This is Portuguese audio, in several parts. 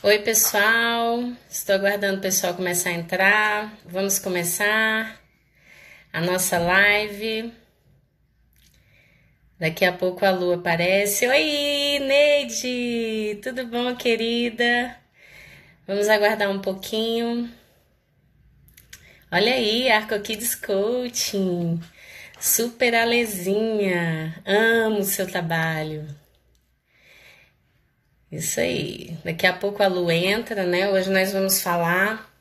Oi, pessoal. Estou aguardando o pessoal começar a entrar. Vamos começar a nossa live. Daqui a pouco a Lu aparece. Oi, Neide! Tudo bom, querida? Vamos aguardar um pouquinho. Olha aí, Arco Kids Coaching. Super Alezinha. Amo o seu trabalho. Isso aí. Daqui a pouco a Lu entra, né? Hoje nós vamos falar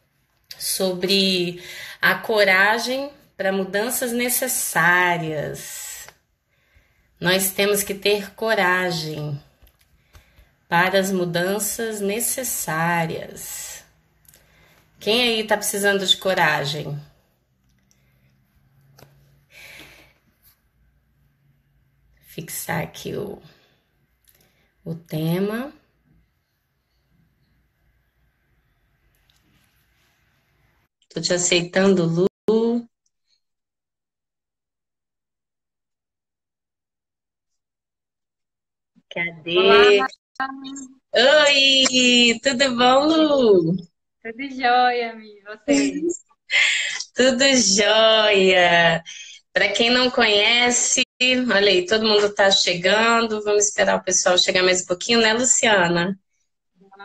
sobre a coragem para mudanças necessárias. Nós temos que ter coragem para as mudanças necessárias. Quem aí está precisando de coragem? Fixar aqui o tema. Tô te aceitando, Lu. Olá, Cadê? Oi, tudo bom, Lu? tudo jóia, Mi? Você? Tudo jóia. Para quem não conhece, olha aí, todo mundo está chegando. Vamos esperar o pessoal chegar mais um pouquinho, né, Luciana?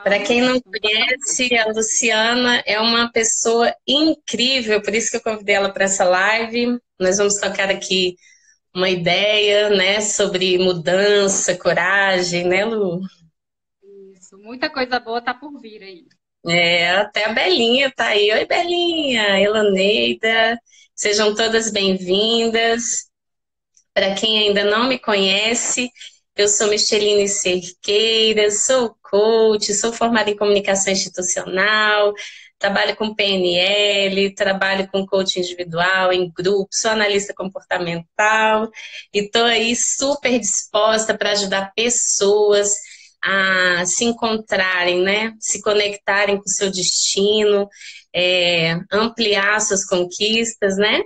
Para quem não Vamos, conhece, a Luciana é uma pessoa incrível, por isso que eu convidei ela para essa live. Nós vamos tocar aqui uma ideia, né, sobre mudança, coragem, né, Lu? isso. Muita coisa boa tá por vir aí. É, até a Belinha tá aí. Oi, Belinha, Elaneida, sejam todas bem-vindas. Para quem ainda não me conhece, eu sou Micheline Cerqueira, sou coach, sou formada em comunicação institucional, trabalho com PNL, trabalho com coaching individual, em grupo, sou analista comportamental e estou aí super disposta para ajudar pessoas a se encontrarem, né? Se conectarem com o seu destino, ampliar suas conquistas, né?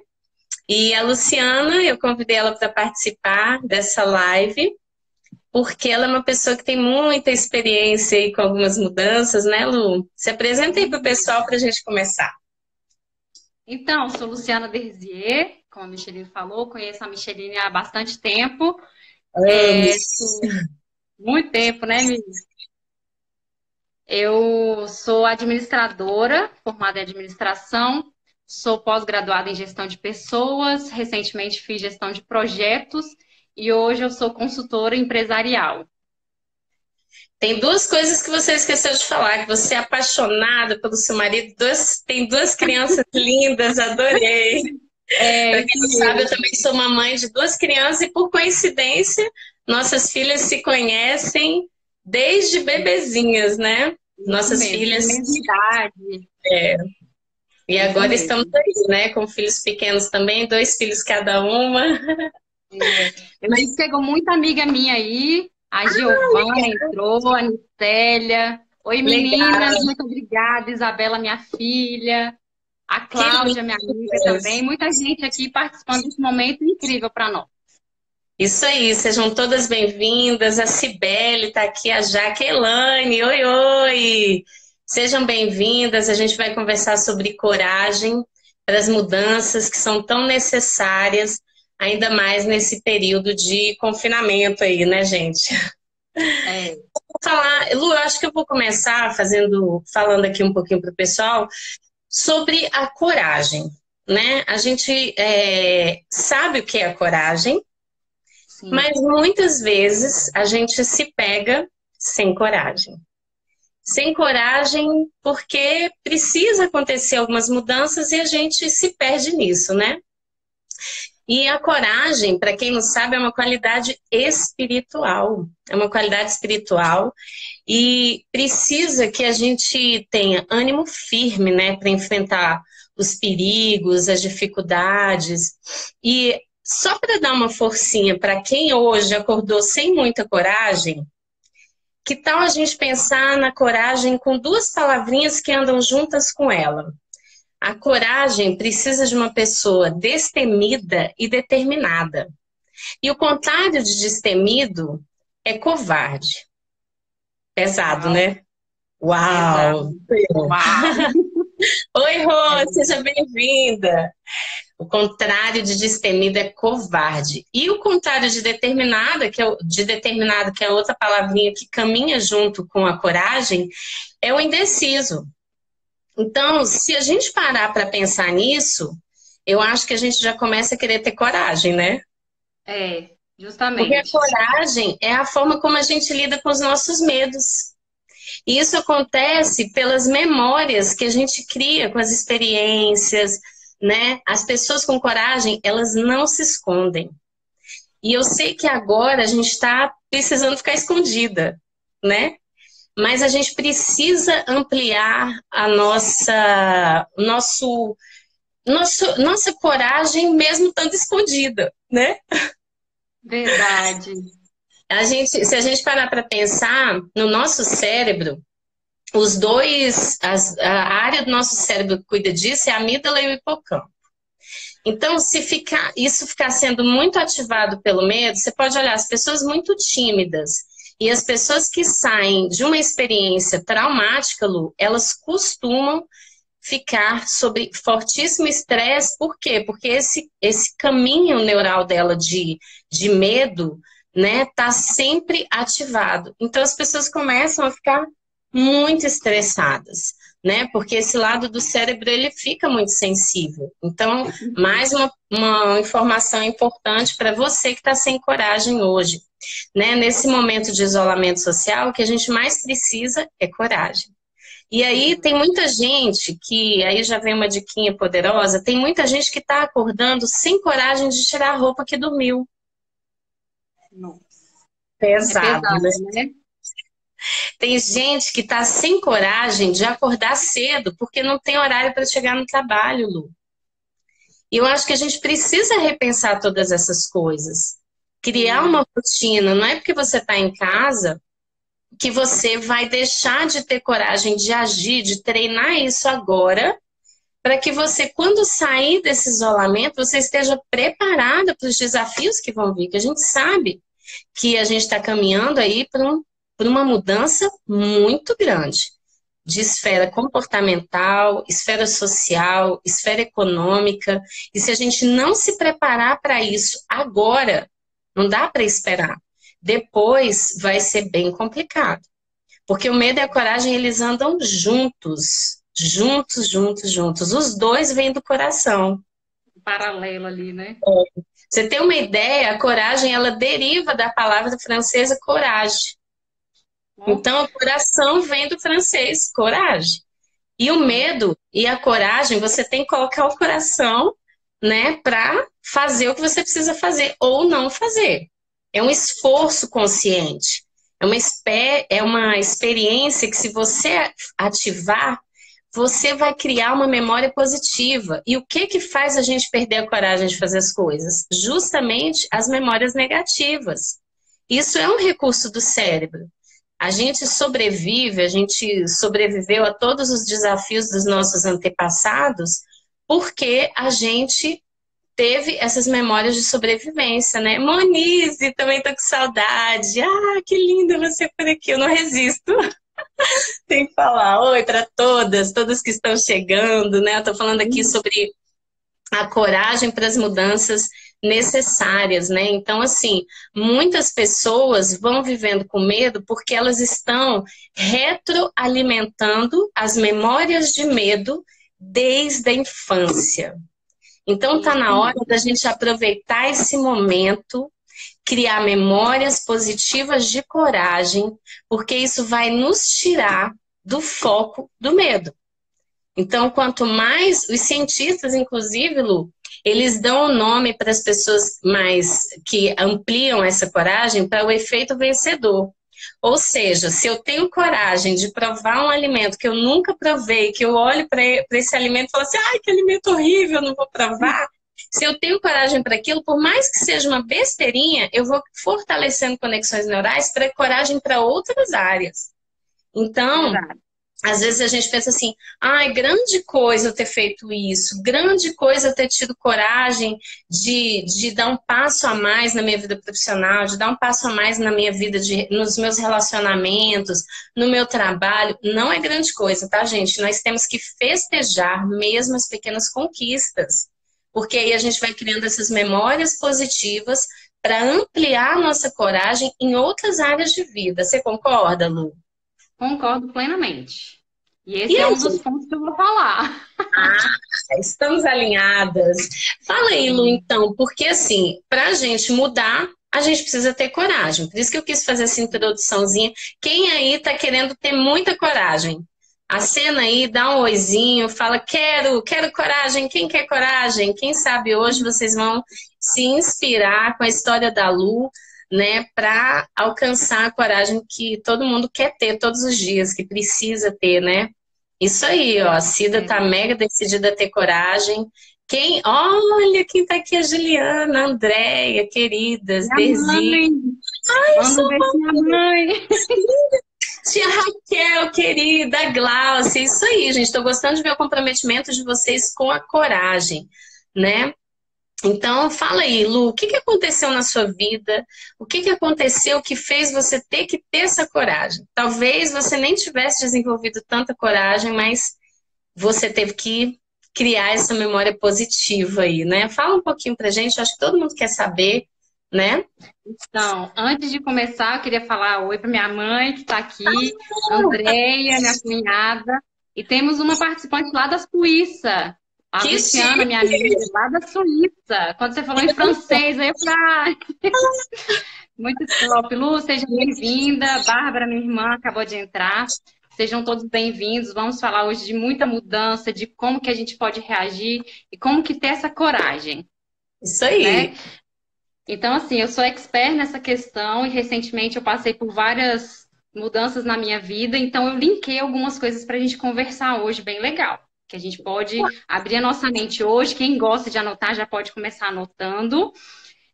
E a Luciana, eu convidei ela para participar dessa live, porque ela é uma pessoa que tem muita experiência aí com algumas mudanças, né, Lu? Se apresenta aí para o pessoal para a gente começar. Então, sou Luciana Derzier, como a Micheline falou, conheço a Micheline há bastante tempo. Anos. Muito tempo, né, Mi? Eu sou administradora, formada em administração, sou pós-graduada em gestão de pessoas, recentemente fiz gestão de projetos e hoje eu sou consultora empresarial. Tem duas coisas que você esqueceu de falar, que você é apaixonada pelo seu marido, tem duas crianças lindas, adorei. É Para quem isso não sabe, eu mesmo, também sou mamãe de duas crianças e, por coincidência, nossas filhas se conhecem desde bebezinhas, né? isso Nossas mesmo, tem a filhas, mesma idade, e isso agora estamos mesmo. aí, né? Com filhos pequenos também, dois filhos cada uma. É, eu vi Mas que chegou muita amiga minha aí. A Giovana entrou, a Nicélia. Oi, meninas, legal, muito obrigada. Isabela, minha filha. A que Cláudia, minha amiga também. lindas. Muita gente aqui participando desse momento incrível para nós. Isso aí, sejam todas bem-vindas. A Cibele está aqui, a Jaqueline, oi, oi. Sejam bem-vindas. A gente vai conversar sobre coragem para as mudanças que são tão necessárias, ainda mais nesse período de confinamento aí, né, gente? É, Vou falar, Lu, eu acho que eu vou começar falando aqui um pouquinho para o pessoal sobre a coragem, né? A gente sabe o que é a coragem, sim, mas muitas vezes a gente se pega sem coragem. Sem coragem porque precisa acontecer algumas mudanças e a gente se perde nisso, né? E a coragem, para quem não sabe, é uma qualidade espiritual. É uma qualidade espiritual e precisa que a gente tenha ânimo firme, né, para enfrentar os perigos, as dificuldades. E só para dar uma forcinha para quem hoje acordou sem muita coragem, que tal a gente pensar na coragem com duas palavrinhas que andam juntas com ela? A coragem precisa de uma pessoa destemida e determinada. E o contrário de destemido é covarde. Pesado, uau, né? Uau! Exato. Uau! Oi, É, Rô, seja bem-vinda. O contrário de destemido é covarde. E o contrário de determinada, de determinado, que é outra palavrinha que caminha junto com a coragem, é o indeciso. Então, se a gente parar para pensar nisso, eu acho que a gente já começa a querer ter coragem, né? Porque a justamente. coragem é a forma como a gente lida com os nossos medos. E isso acontece pelas memórias que a gente cria com as experiências, né? As pessoas com coragem, elas não se escondem. E eu sei que agora a gente está precisando ficar escondida, né? Mas a gente precisa ampliar a nossa coragem mesmo estando escondida, né? Verdade. Se a gente parar para pensar no nosso cérebro, a área do nosso cérebro que cuida disso é a amígdala e o hipocampo. Então, se isso ficar sendo muito ativado pelo medo, você pode olhar as pessoas muito tímidas e as pessoas que saem de uma experiência traumática, Lu, elas costumam ficar sob fortíssimo estresse. Por quê? Porque esse caminho neural dela de medo, né, tá sempre ativado. Então, as pessoas começam a ficar muito estressadas, né? Porque esse lado do cérebro ele fica muito sensível. Então, mais uma informação importante para você que está sem coragem hoje, né? Nesse momento de isolamento social, o que a gente mais precisa é coragem. E aí tem muita gente que, aí já vem uma diquinha poderosa, tem muita gente que está acordando sem coragem de tirar a roupa que dormiu. Nossa. É Pesado, pesado, né? né? Tem gente que está sem coragem de acordar cedo porque não tem horário para chegar no trabalho, Lu. E eu acho que a gente precisa repensar todas essas coisas. Criar Sim. uma rotina, não é porque você está em casa que você vai deixar de ter coragem de agir, de treinar isso agora, para que você, quando sair desse isolamento, você esteja preparada para os desafios que vão vir, que a gente sabe que a gente está caminhando aí para uma mudança muito grande de esfera comportamental, esfera social, esfera econômica. E se a gente não se preparar para isso agora, não dá para esperar. Depois vai ser bem complicado. Porque o medo e a coragem, eles andam juntos. Juntos, juntos, juntos. Os dois vêm do coração. Paralelo ali, né? Você tem uma ideia, a coragem, ela deriva da palavra francesa coragem. Ó, Então, o coração vem do francês, coragem. E o ó, medo e a coragem, você tem que colocar o coração, né, para fazer o que você precisa fazer ou não fazer. É um esforço consciente. É uma experiência que, se você ativar, você vai criar uma memória positiva. E o que que faz a gente perder a coragem de fazer as coisas? Justamente as memórias negativas. Isso é um recurso do cérebro. A gente sobreviveu a todos os desafios dos nossos antepassados porque a gente teve essas memórias de sobrevivência, né? Monize, também tô com saudade. Ah, que linda você por aqui, eu não resisto. Tem que falar oi para todas que estão chegando, né? Eu tô falando aqui sobre a coragem para as mudanças necessárias, né? Então, assim, muitas pessoas vão vivendo com medo porque elas estão retroalimentando as memórias de medo desde a infância. Então, tá isso na hora mesmo. da gente aproveitar esse momento, criar memórias positivas de coragem, porque isso vai nos tirar do foco do medo. Então, quanto mais os cientistas, inclusive, Lu, eles dão o nome para as pessoas mais que ampliam essa coragem para o efeito vencedor. Ou seja, se eu tenho coragem de provar um alimento que eu nunca provei, que eu olho para esse alimento e falo assim, ai, que alimento horrível, não vou provar. Se eu tenho coragem para aquilo, por mais que seja uma besteirinha, eu vou fortalecendo conexões neurais para coragem para outras áreas. Então, Verdade. Às vezes a gente pensa assim, ai, grande coisa eu ter feito isso, grande coisa eu ter tido coragem de dar um passo a mais na minha vida profissional, de dar um passo a mais na minha vida, nos meus relacionamentos, no meu trabalho. Não é grande coisa, tá, gente? Nós temos que festejar mesmo as pequenas conquistas, porque aí a gente vai criando essas memórias positivas para ampliar a nossa coragem em outras áreas de vida. Você concorda, Lu? Concordo plenamente. E E esse é aí, um dos pontos que eu vou falar. estamos alinhadas. Fala aí, Lu, então, porque assim, para a gente mudar, a gente precisa ter coragem. Por isso que eu quis fazer essa introduçãozinha. Quem aí tá querendo ter muita coragem? Acena aí, dá um oizinho, fala, quero coragem. Quem quer coragem? Quem sabe hoje vocês vão se inspirar com a história da Lu, né, para alcançar a coragem que todo mundo quer ter todos os dias, que precisa ter, né? Isso aí, ó. A Cida É. tá mega decidida a ter coragem. Olha quem tá aqui, a Juliana, a Andréia, queridas, Minha Desi, mãe, manda um beijo pra minha mãe. tia Raquel, querida, a Glaucia. Isso aí, gente. Tô gostando de ver o comprometimento de vocês com a coragem, né? Então, fala aí, Lu, o que que aconteceu na sua vida? O que que aconteceu que fez você ter que ter essa coragem? Talvez você nem tivesse desenvolvido tanta coragem, mas você teve que criar essa memória positiva aí, né? Fala um pouquinho pra gente, eu acho que todo mundo quer saber, né? Então, antes de começar, eu queria falar oi para minha mãe, que está aqui, Andréia, minha cunhada, e temos uma participante lá da Suíça, a Que Luciana, chique! minha amiga, lá da Suíça. Quando você falou em francês, aí eu falei, "Ai, muito top. Lu, seja bem-vinda. Bárbara, minha irmã, acabou de entrar. Sejam todos bem-vindos. Vamos falar hoje de muita mudança, de como que a gente pode reagir e como que ter essa coragem, Isso né? aí. Então, assim, eu sou expert nessa questão e recentemente eu passei por várias mudanças na minha vida, então eu linkei algumas coisas para a gente conversar hoje, bem legal. Que a gente pode abrir a nossa mente hoje. Quem gosta de anotar já pode começar anotando.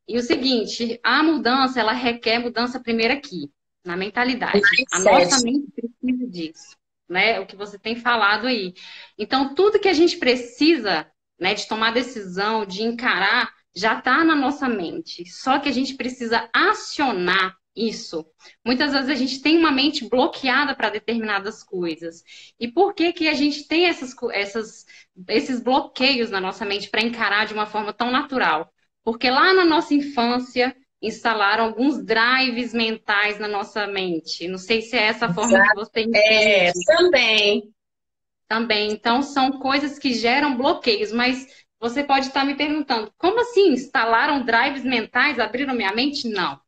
E o seguinte, a mudança, ela requer mudança primeiro aqui, na mentalidade. A nossa Mindset. mente precisa disso, né? O que você tem falado aí. Então, tudo que a gente precisa, né, de tomar decisão, de encarar, já está na nossa mente. Só que a gente precisa acionar isso. Muitas vezes a gente tem uma mente bloqueada para determinadas coisas. E por que que a gente tem esses bloqueios na nossa mente para encarar de uma forma tão natural? Porque lá na nossa infância instalaram alguns drives mentais na nossa mente. Não sei se é essa forma que Exato. você É, entende também. também. Então, são coisas que geram bloqueios, mas você pode estar me perguntando, como assim? Instalaram drives mentais, abriram minha mente? Não.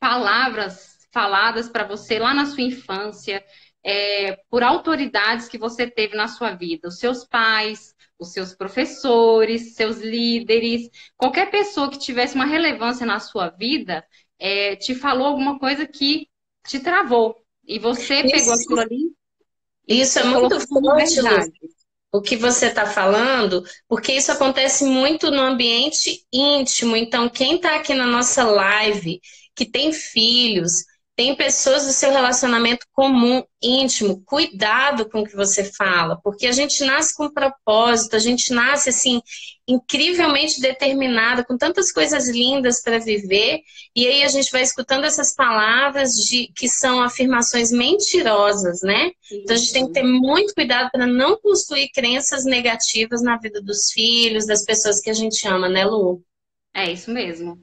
Palavras faladas para você lá na sua infância, por autoridades que você teve na sua vida, os seus pais, os seus professores, seus líderes, qualquer pessoa que tivesse uma relevância na sua vida, te falou alguma coisa que te travou. E você pegou Isso, aquilo ali isso é e muito colocou como forte, Lu, verdade. o que você está falando, porque isso acontece muito no ambiente íntimo. Então, quem está aqui na nossa live, que tem filhos, tem pessoas do seu relacionamento comum, íntimo, cuidado com o que você fala, porque a gente nasce com um propósito, a gente nasce assim, incrivelmente determinada, com tantas coisas lindas para viver, e aí a gente vai escutando essas palavras que são afirmações mentirosas, né? Então a gente tem que ter Isso. muito cuidado para não construir crenças negativas na vida dos filhos, das pessoas que a gente ama, né, Lu? É isso mesmo.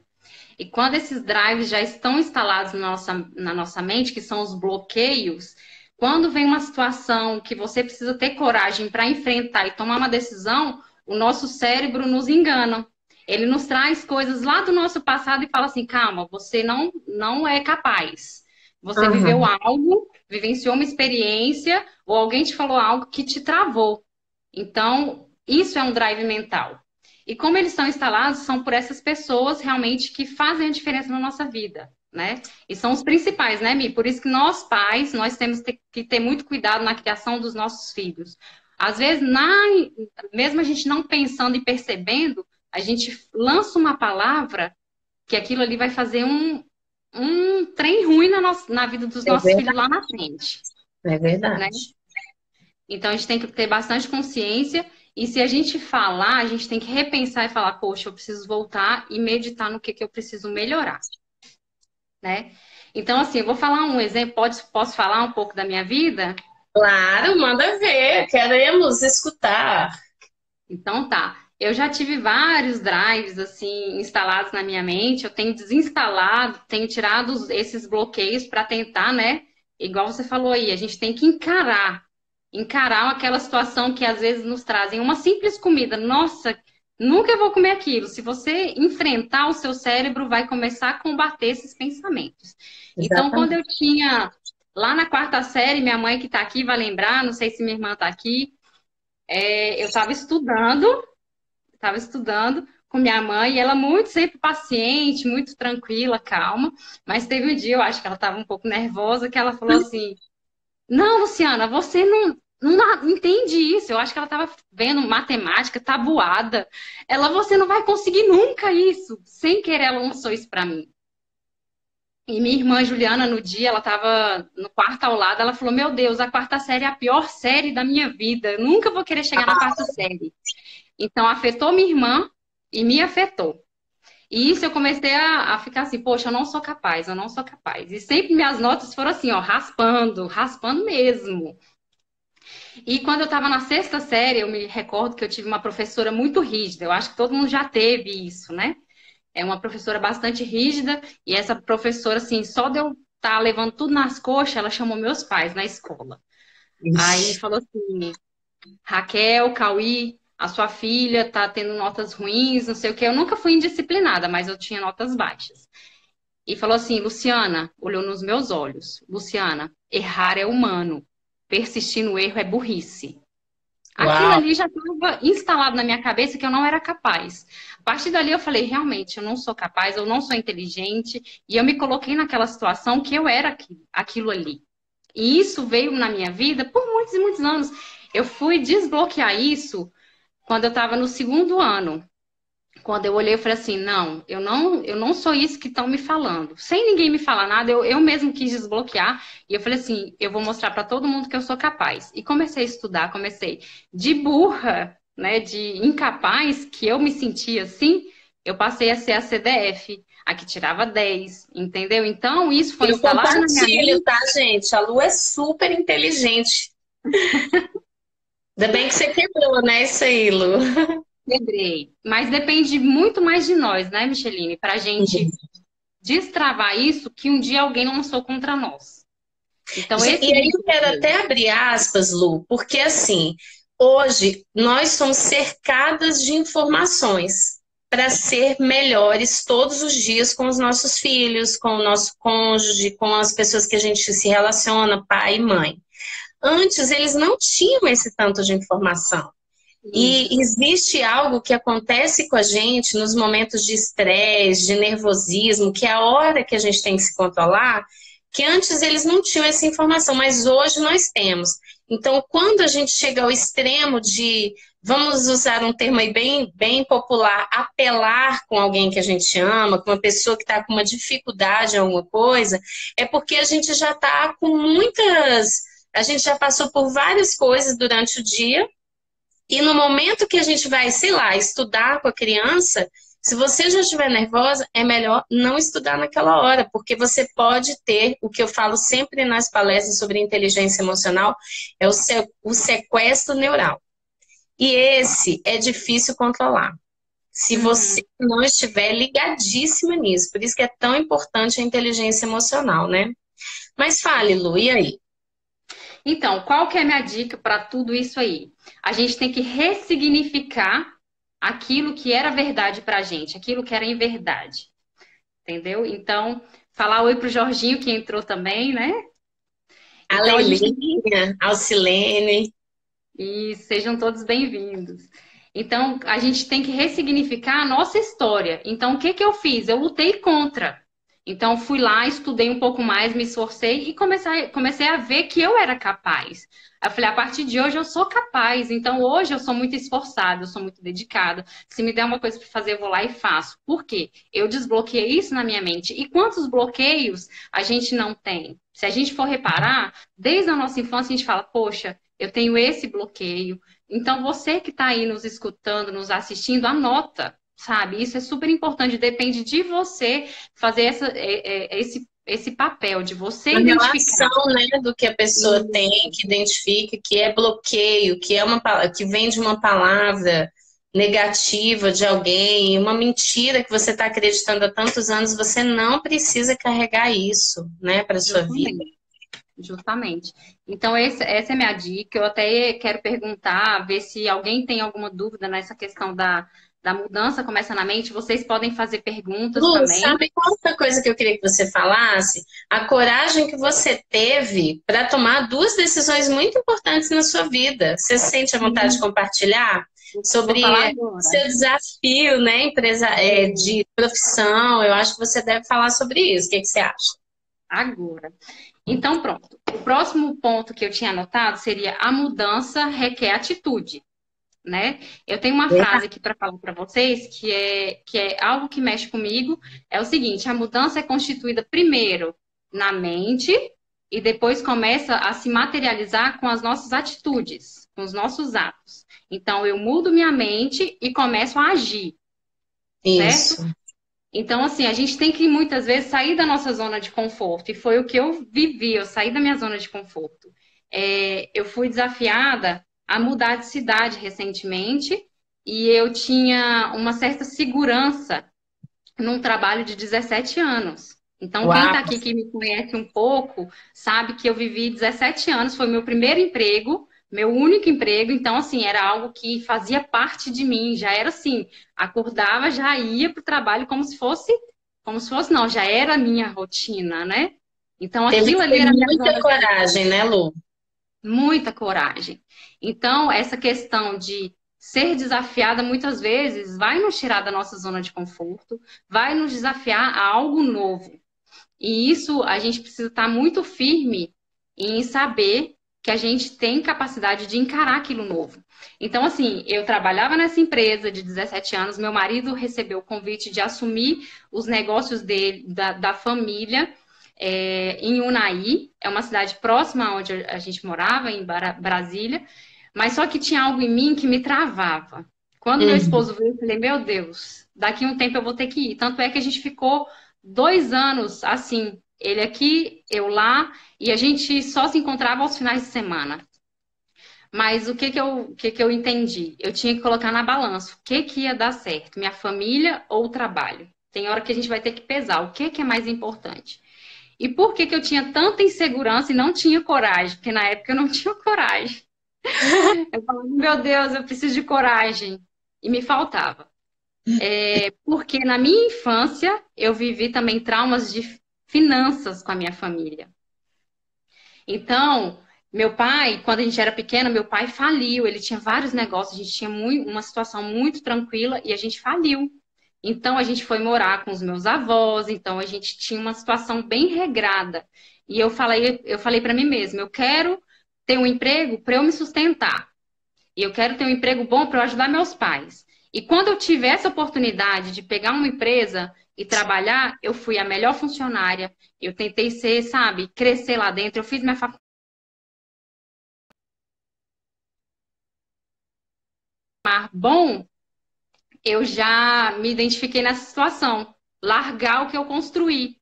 E quando esses drives já estão instalados na nossa mente, que são os bloqueios, quando vem uma situação que você precisa ter coragem para enfrentar e tomar uma decisão, o nosso cérebro nos engana. Ele nos traz coisas lá do nosso passado e fala assim: calma, você não é capaz. Você viveu Aham. algo, vivenciou uma experiência, ou alguém te falou algo que te travou. Então, isso é um drive mental. E como eles são instalados, são por essas pessoas realmente que fazem a diferença na nossa vida, né? E são os principais, né, Mi? Por isso que nós, pais, nós temos que ter muito cuidado na criação dos nossos filhos. Às vezes, mesmo a gente não pensando e percebendo, a gente lança uma palavra que aquilo ali vai fazer um trem ruim na vida dos É nossos filhos verdade. lá na frente, É né? verdade. Então, a gente tem que ter bastante consciência. E se a gente falar, a gente tem que repensar e falar, poxa, eu preciso voltar e meditar no que eu preciso melhorar, né? Então, assim, eu vou falar um exemplo, posso falar um pouco da minha vida? Claro, manda ver, queremos escutar. Então tá. Eu já tive vários drives assim instalados na minha mente. Eu tenho desinstalado, tenho tirado esses bloqueios para tentar, né? Igual você falou aí, a gente tem que encarar aquela situação que às vezes nos trazem uma simples comida. Nossa, nunca eu vou comer aquilo. Se você enfrentar, o seu cérebro vai começar a combater esses pensamentos. Então, quando eu Exatamente. tinha lá na quarta série, minha mãe que está aqui vai lembrar, não sei se minha irmã está aqui. Eu estava estudando com minha mãe, e ela muito sempre paciente, muito tranquila, calma. Mas teve um dia, eu acho que ela estava um pouco nervosa, que ela falou assim: Não, Luciana, você não entende isso. Eu acho que ela estava vendo matemática tabuada. Você não vai conseguir nunca isso. Sem querer, ela lançou isso para mim. E minha irmã Juliana, no dia, ela estava no quarto ao lado, ela falou: Meu Deus, a quarta série é a pior série da minha vida. Eu nunca vou querer chegar na quarta série. Então, afetou minha irmã e me afetou. E isso eu comecei a ficar assim, poxa, eu não sou capaz, eu não sou capaz. E sempre minhas notas foram assim, ó, raspando, raspando mesmo. E quando eu estava na sexta série, eu me recordo que eu tive uma professora muito rígida. Eu acho que todo mundo já teve isso, né? É uma professora bastante rígida. E essa professora, assim, só de eu estar levando tudo nas coxas, ela chamou meus pais na escola. Aí Ixi. falou assim: Raquel, Cauí, a sua filha tá tendo notas ruins, não sei o quê. Eu nunca fui indisciplinada, mas eu tinha notas baixas. E falou assim: Luciana, olhou nos meus olhos: Luciana, errar é humano, persistir no erro é burrice. Aquilo Uau, ali já estava instalado na minha cabeça que eu não era capaz. A partir dali eu falei: realmente, eu não sou capaz, eu não sou inteligente. E eu me coloquei naquela situação que eu era aquilo ali. E isso veio na minha vida por muitos e muitos anos. Eu fui desbloquear isso quando eu estava no segundo ano. Quando eu olhei, eu falei assim: eu não sou isso que estão me falando. Sem ninguém me falar nada, eu mesmo quis desbloquear. E eu falei assim: eu vou mostrar para todo mundo que eu sou capaz. E comecei a estudar, comecei de burra, né, de incapaz, que eu me sentia assim, eu passei a ser a CDF, a que tirava 10, entendeu? Então, isso foi eu instalado na minha compartilho, mente. tá, gente? A Lu é super inteligente. Ainda bem que você quebrou, né, isso aí, Lu? Lembrei. Mas depende muito mais de nós, né, Micheline, para a gente destravar isso que um dia alguém lançou contra nós. Então, esse E aí eu vídeo quero meu. até abrir aspas, Lu, porque assim, hoje nós somos cercadas de informações para ser melhores todos os dias com os nossos filhos, com o nosso cônjuge, com as pessoas que a gente se relaciona, pai e mãe. Antes eles não tinham esse tanto de informação. E Isso. existe algo que acontece com a gente nos momentos de estresse, de nervosismo, que é a hora que a gente tem que se controlar, que antes eles não tinham essa informação, mas hoje nós temos. Então, quando a gente chega ao extremo de, vamos usar um termo aí bem popular, apelar com alguém que a gente ama, com uma pessoa que está com uma dificuldade em alguma coisa, é porque a gente já está com muitas. A gente já passou por várias coisas durante o dia e no momento que a gente vai, sei lá, estudar com a criança, se você já estiver nervosa, é melhor não estudar naquela hora, porque você pode ter, o que eu falo sempre nas palestras sobre inteligência emocional, é o sequestro neural. E esse é difícil controlar. Se você Uhum. não estiver ligadíssima nisso, por isso que é tão importante a inteligência emocional, né? Mas fale, Lu, e aí? Então, qual que é a minha dica para tudo isso aí? A gente tem que ressignificar aquilo que era verdade para a gente, aquilo que era em verdade, entendeu? Então, falar oi pro Jorginho que entrou também, né? A Então, a gente tem que Leilinha, a Alcilene. e sejam todos bem-vindos. Então, a gente tem que ressignificar a nossa história. Então, o que que eu fiz? Eu lutei contra. Então, fui lá, estudei um pouco mais, me esforcei e comecei a ver que eu era capaz. Eu falei, a partir de hoje eu sou capaz. Então, hoje eu sou muito esforçada, eu sou muito dedicada. Se me der uma coisa para fazer, eu vou lá e faço. Por quê? Eu desbloqueei isso na minha mente. E quantos bloqueios a gente não tem? Se a gente for reparar, desde a nossa infância, a gente fala, poxa, eu tenho esse bloqueio. Então, você que está aí nos escutando, nos assistindo, anota, sabe? Isso é super importante, depende de você fazer esse papel, de você A identificar. relação, né, do que a pessoa tem, que identifica, que é bloqueio, que é que vem de uma palavra negativa de alguém, uma mentira que você está acreditando há tantos anos, você não precisa carregar isso, né, para sua vida. Justamente. Justamente. Então, essa é a minha dica. Eu até quero perguntar, ver se alguém tem alguma dúvida nessa questão da mudança começa na mente. Vocês podem fazer perguntas Lu, também. sabe qual outra coisa que eu queria que você falasse? A coragem que você teve para tomar duas decisões muito importantes na sua vida. Você sente a vontade de compartilhar Vou falar sobre agora. seu desafio, né, de profissão? Eu acho que você deve falar sobre isso. O que você acha? Agora. Então, pronto. O próximo ponto que eu tinha anotado seria a mudança requer atitude, né? Eu tenho uma frase aqui para falar para vocês que é algo que mexe comigo. É o seguinte: a mudança é constituída primeiro na mente e depois começa a se materializar com as nossas atitudes, com os nossos atos. Então, eu mudo minha mente e começo a agir, certo? Isso. Então, assim, a gente tem que muitas vezes sair da nossa zona de conforto. E foi o que eu vivi, eu saí da minha zona de conforto. Eu fui desafiada a mudar de cidade recentemente e eu tinha uma certa segurança num trabalho de 17 anos. Então, quem Uau. está aqui que me conhece um pouco, sabe que eu vivi 17 anos, foi meu primeiro emprego, meu único emprego. Então, assim, era algo que fazia parte de mim, já era assim, acordava, já ia para o trabalho como se fosse, não, já era a minha rotina, né? Então, Teve aquilo que ali ter era a minha muita zona de coragem, né, Lu? muita coragem. Então, essa questão de ser desafiada muitas vezes vai nos tirar da nossa zona de conforto, vai nos desafiar a algo novo. E isso a gente precisa estar muito firme em saber que a gente tem capacidade de encarar aquilo novo. Então, assim, eu trabalhava nessa empresa de 17 anos, meu marido recebeu o convite de assumir os negócios dele, da família, em Unai, é uma cidade próxima onde a gente morava, em Brasília, mas só que tinha algo em mim que me travava. Quando meu Uhum. esposo veio, eu falei, meu Deus, daqui a um tempo eu vou ter que ir. Tanto é que a gente ficou 2 anos assim, ele aqui, eu lá, e a gente só se encontrava aos finais de semana. Mas o que que eu entendi? Eu tinha que colocar na balança o que ia dar certo, minha família ou o trabalho. Tem hora que a gente vai ter que pesar o que é mais importante. E por que eu tinha tanta insegurança e não tinha coragem? Porque na época eu não tinha coragem. Eu falava, meu Deus, eu preciso de coragem. E me faltava. Porque na minha infância eu vivi também traumas de finanças com a minha família. Então, meu pai, quando a gente era pequena, meu pai faliu. Ele tinha vários negócios, a gente tinha uma situação muito tranquila e a gente faliu. Então, a gente foi morar com os meus avós, então a gente tinha uma situação bem regrada. E eu falei para mim mesma, eu quero ter um emprego para eu me sustentar. E eu quero ter um emprego bom para eu ajudar meus pais. E quando eu tive essa oportunidade de pegar uma empresa e trabalhar, eu fui a melhor funcionária. Eu tentei ser, sabe, crescer lá dentro. Eu fiz minha faculdade bom, eu já me identifiquei nessa situação. Largar o que eu construí.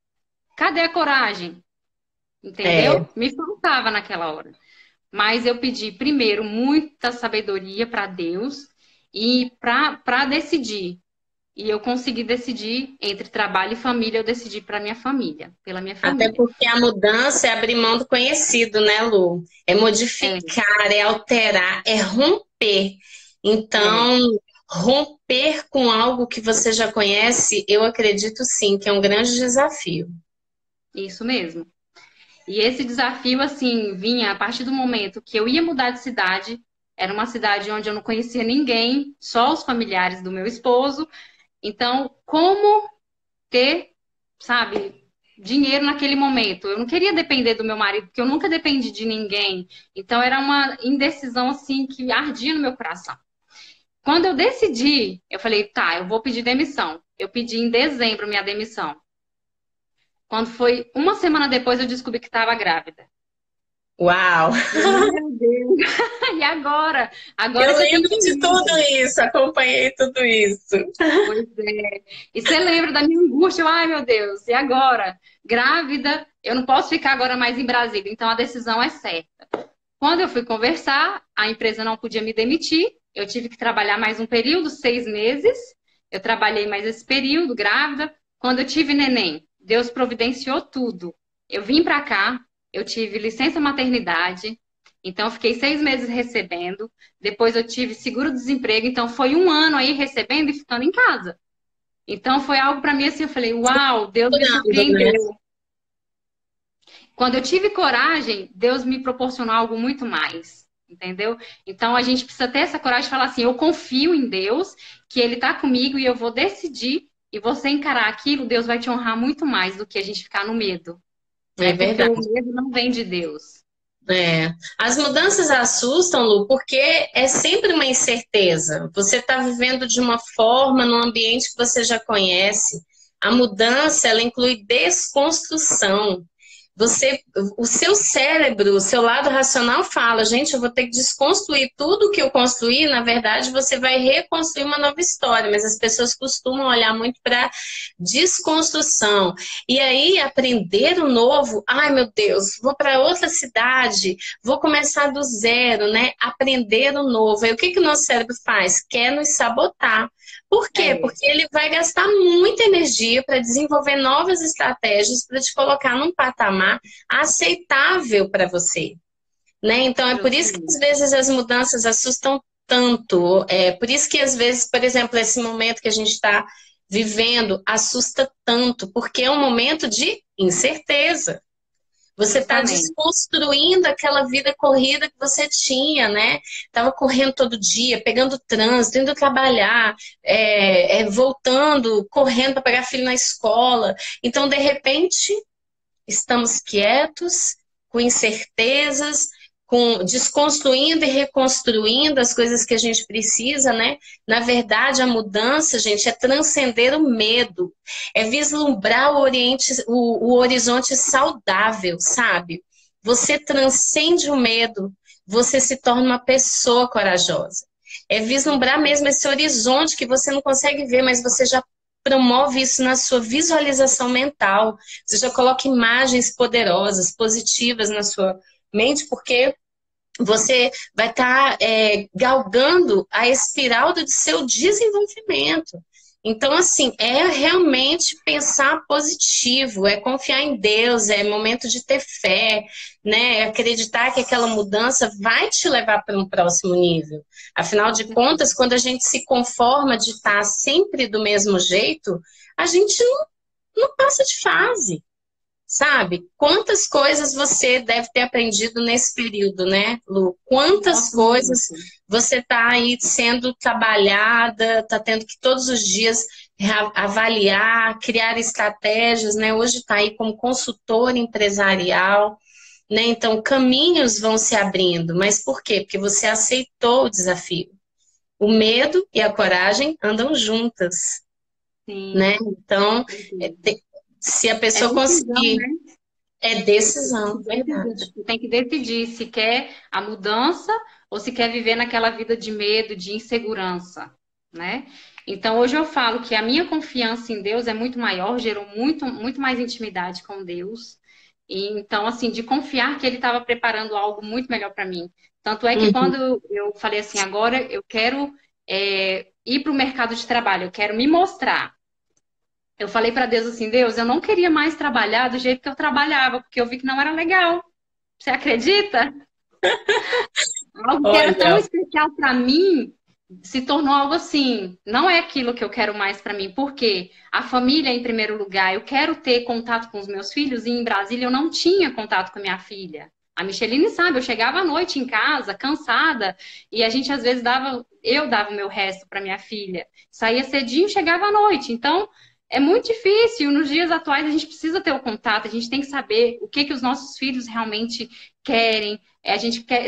Cadê a coragem? É. Entendeu? Me faltava naquela hora. Mas eu pedi primeiro muita sabedoria para Deus e para decidir. E eu consegui decidir entre trabalho e família, eu decidi para minha família, pela minha Até família. porque a mudança é abrir mão do conhecido, né, Lu? É É, modificar, é alterar, é romper. é, Então, romper com algo que você já conhece, eu acredito sim, que é um grande desafio. isso mesmo. E esse desafio, assim, vinha a partir do momento que eu ia mudar de cidade. Era uma cidade onde eu não conhecia ninguém, só os familiares do meu esposo. Então, como ter, sabe, dinheiro naquele momento? Eu não queria depender do meu marido, porque eu nunca dependi de ninguém. Então, era uma indecisão, assim, que ardia no meu coração. Quando eu decidi, eu falei, tá, eu vou pedir demissão. Eu pedi em dezembro minha demissão. Quando foi uma semana depois, eu descobri que estava grávida. Uau! Meu Deus! E agora? Agora Eu que eu tenho lembro que de tudo ir. isso, acompanhei tudo isso. Pois é. E você lembra da minha angústia? Ai, meu Deus, e agora? Grávida, eu não posso ficar agora mais em Brasília, então a decisão é certa. Quando eu fui conversar, a empresa não podia me demitir, eu tive que trabalhar mais um período, 6 meses. Eu trabalhei mais esse período, grávida. Quando eu tive neném, Deus providenciou tudo. Eu vim para cá, eu tive licença maternidade, então eu fiquei 6 meses recebendo. Depois eu tive seguro-desemprego, então foi um ano aí recebendo e ficando em casa. Então foi algo para mim assim, eu falei, uau, Deus me Curando, né? surpreendeu. Quando eu tive coragem, Deus me proporcionou algo muito mais, entendeu? Então a gente precisa ter essa coragem de falar assim: eu confio em Deus, que Ele está comigo e eu vou decidir. E você encarar aquilo, Deus vai te honrar muito mais do que a gente ficar no medo, É né? Porque o verdade. medo não vem de Deus. É. As mudanças assustam, Lu, porque é sempre uma incerteza. Você está vivendo de uma forma, num ambiente que você já conhece. A mudança, ela inclui desconstrução. Você, o seu cérebro, o seu lado racional fala, gente, eu vou ter que desconstruir tudo que eu construí. Na verdade, você vai reconstruir uma nova história, mas as pessoas costumam olhar muito para desconstrução. E aí, aprender o novo, ai meu Deus, vou para outra cidade, vou começar do zero, né? Aprender o novo. Aí o que que o nosso cérebro faz? Quer nos sabotar. Por quê? É, Porque ele vai gastar muita energia para desenvolver novas estratégias para te colocar num patamar aceitável para você, né? Então é por isso que às justamente. vezes as mudanças assustam tanto. É por isso que às vezes, por exemplo, esse momento que a gente está vivendo assusta tanto, porque é um momento de incerteza. Você está Justamente. desconstruindo aquela vida corrida que você tinha, né? Tava correndo todo dia, pegando trânsito, indo trabalhar, voltando, correndo para pegar filho na escola. Então, de repente, estamos quietos, com incertezas, com desconstruindo e reconstruindo as coisas que a gente precisa, né? Na verdade, a mudança, gente, é transcender o medo, é vislumbrar o horizonte saudável, sabe? Você transcende o medo, você se torna uma pessoa corajosa. É vislumbrar mesmo esse horizonte que você não consegue ver, mas você já promove isso na sua visualização mental. Você já coloca imagens poderosas, positivas na sua mente, porque você vai estar galgando a espiral do seu desenvolvimento. Então, assim, é realmente pensar positivo, é confiar em Deus, é momento de ter fé, né? É acreditar que aquela mudança vai te levar para um próximo nível. Afinal de contas, quando a gente se conforma de estar sempre do mesmo jeito, a gente não passa de fase. Sabe? Quantas coisas você deve ter aprendido nesse período, né, Lu? Quantas Nossa, coisas muito. você está aí sendo trabalhada, está tendo que todos os dias avaliar, criar estratégias, né? Hoje está aí como consultor empresarial, né? Então, caminhos vão se abrindo, mas por quê? Porque você aceitou o desafio. O medo e a coragem andam juntas, né? Sim, Então, é, certeza. te- se a É pessoa decisão, conseguir né? é decisão, verdade. Você tem que decidir se quer a mudança ou se quer viver naquela vida de medo, de insegurança, né? Então, hoje eu falo que a minha confiança em Deus é muito maior, gerou muito, muito mais intimidade com Deus. E, então, assim, de confiar que Ele estava preparando algo muito melhor para mim. Tanto é que Uhum. quando eu falei assim, agora eu quero ir para o mercado de trabalho, eu quero me mostrar. Eu falei para Deus assim, Deus, eu não queria mais trabalhar do jeito que eu trabalhava, porque eu vi que não era legal. Você acredita? Algo que era tão Olha, especial para mim se tornou algo assim. Não é aquilo que eu quero mais para mim, porque a família é em primeiro lugar. Eu quero ter contato com os meus filhos e em Brasília eu não tinha contato com a minha filha. A Micheline sabe, eu chegava à noite em casa, cansada, e a gente às vezes eu dava o meu resto para minha filha. Saía cedinho, chegava à noite. Então, é muito difícil. Nos dias atuais, a gente precisa ter o contato, a gente tem que saber o que os nossos filhos realmente querem.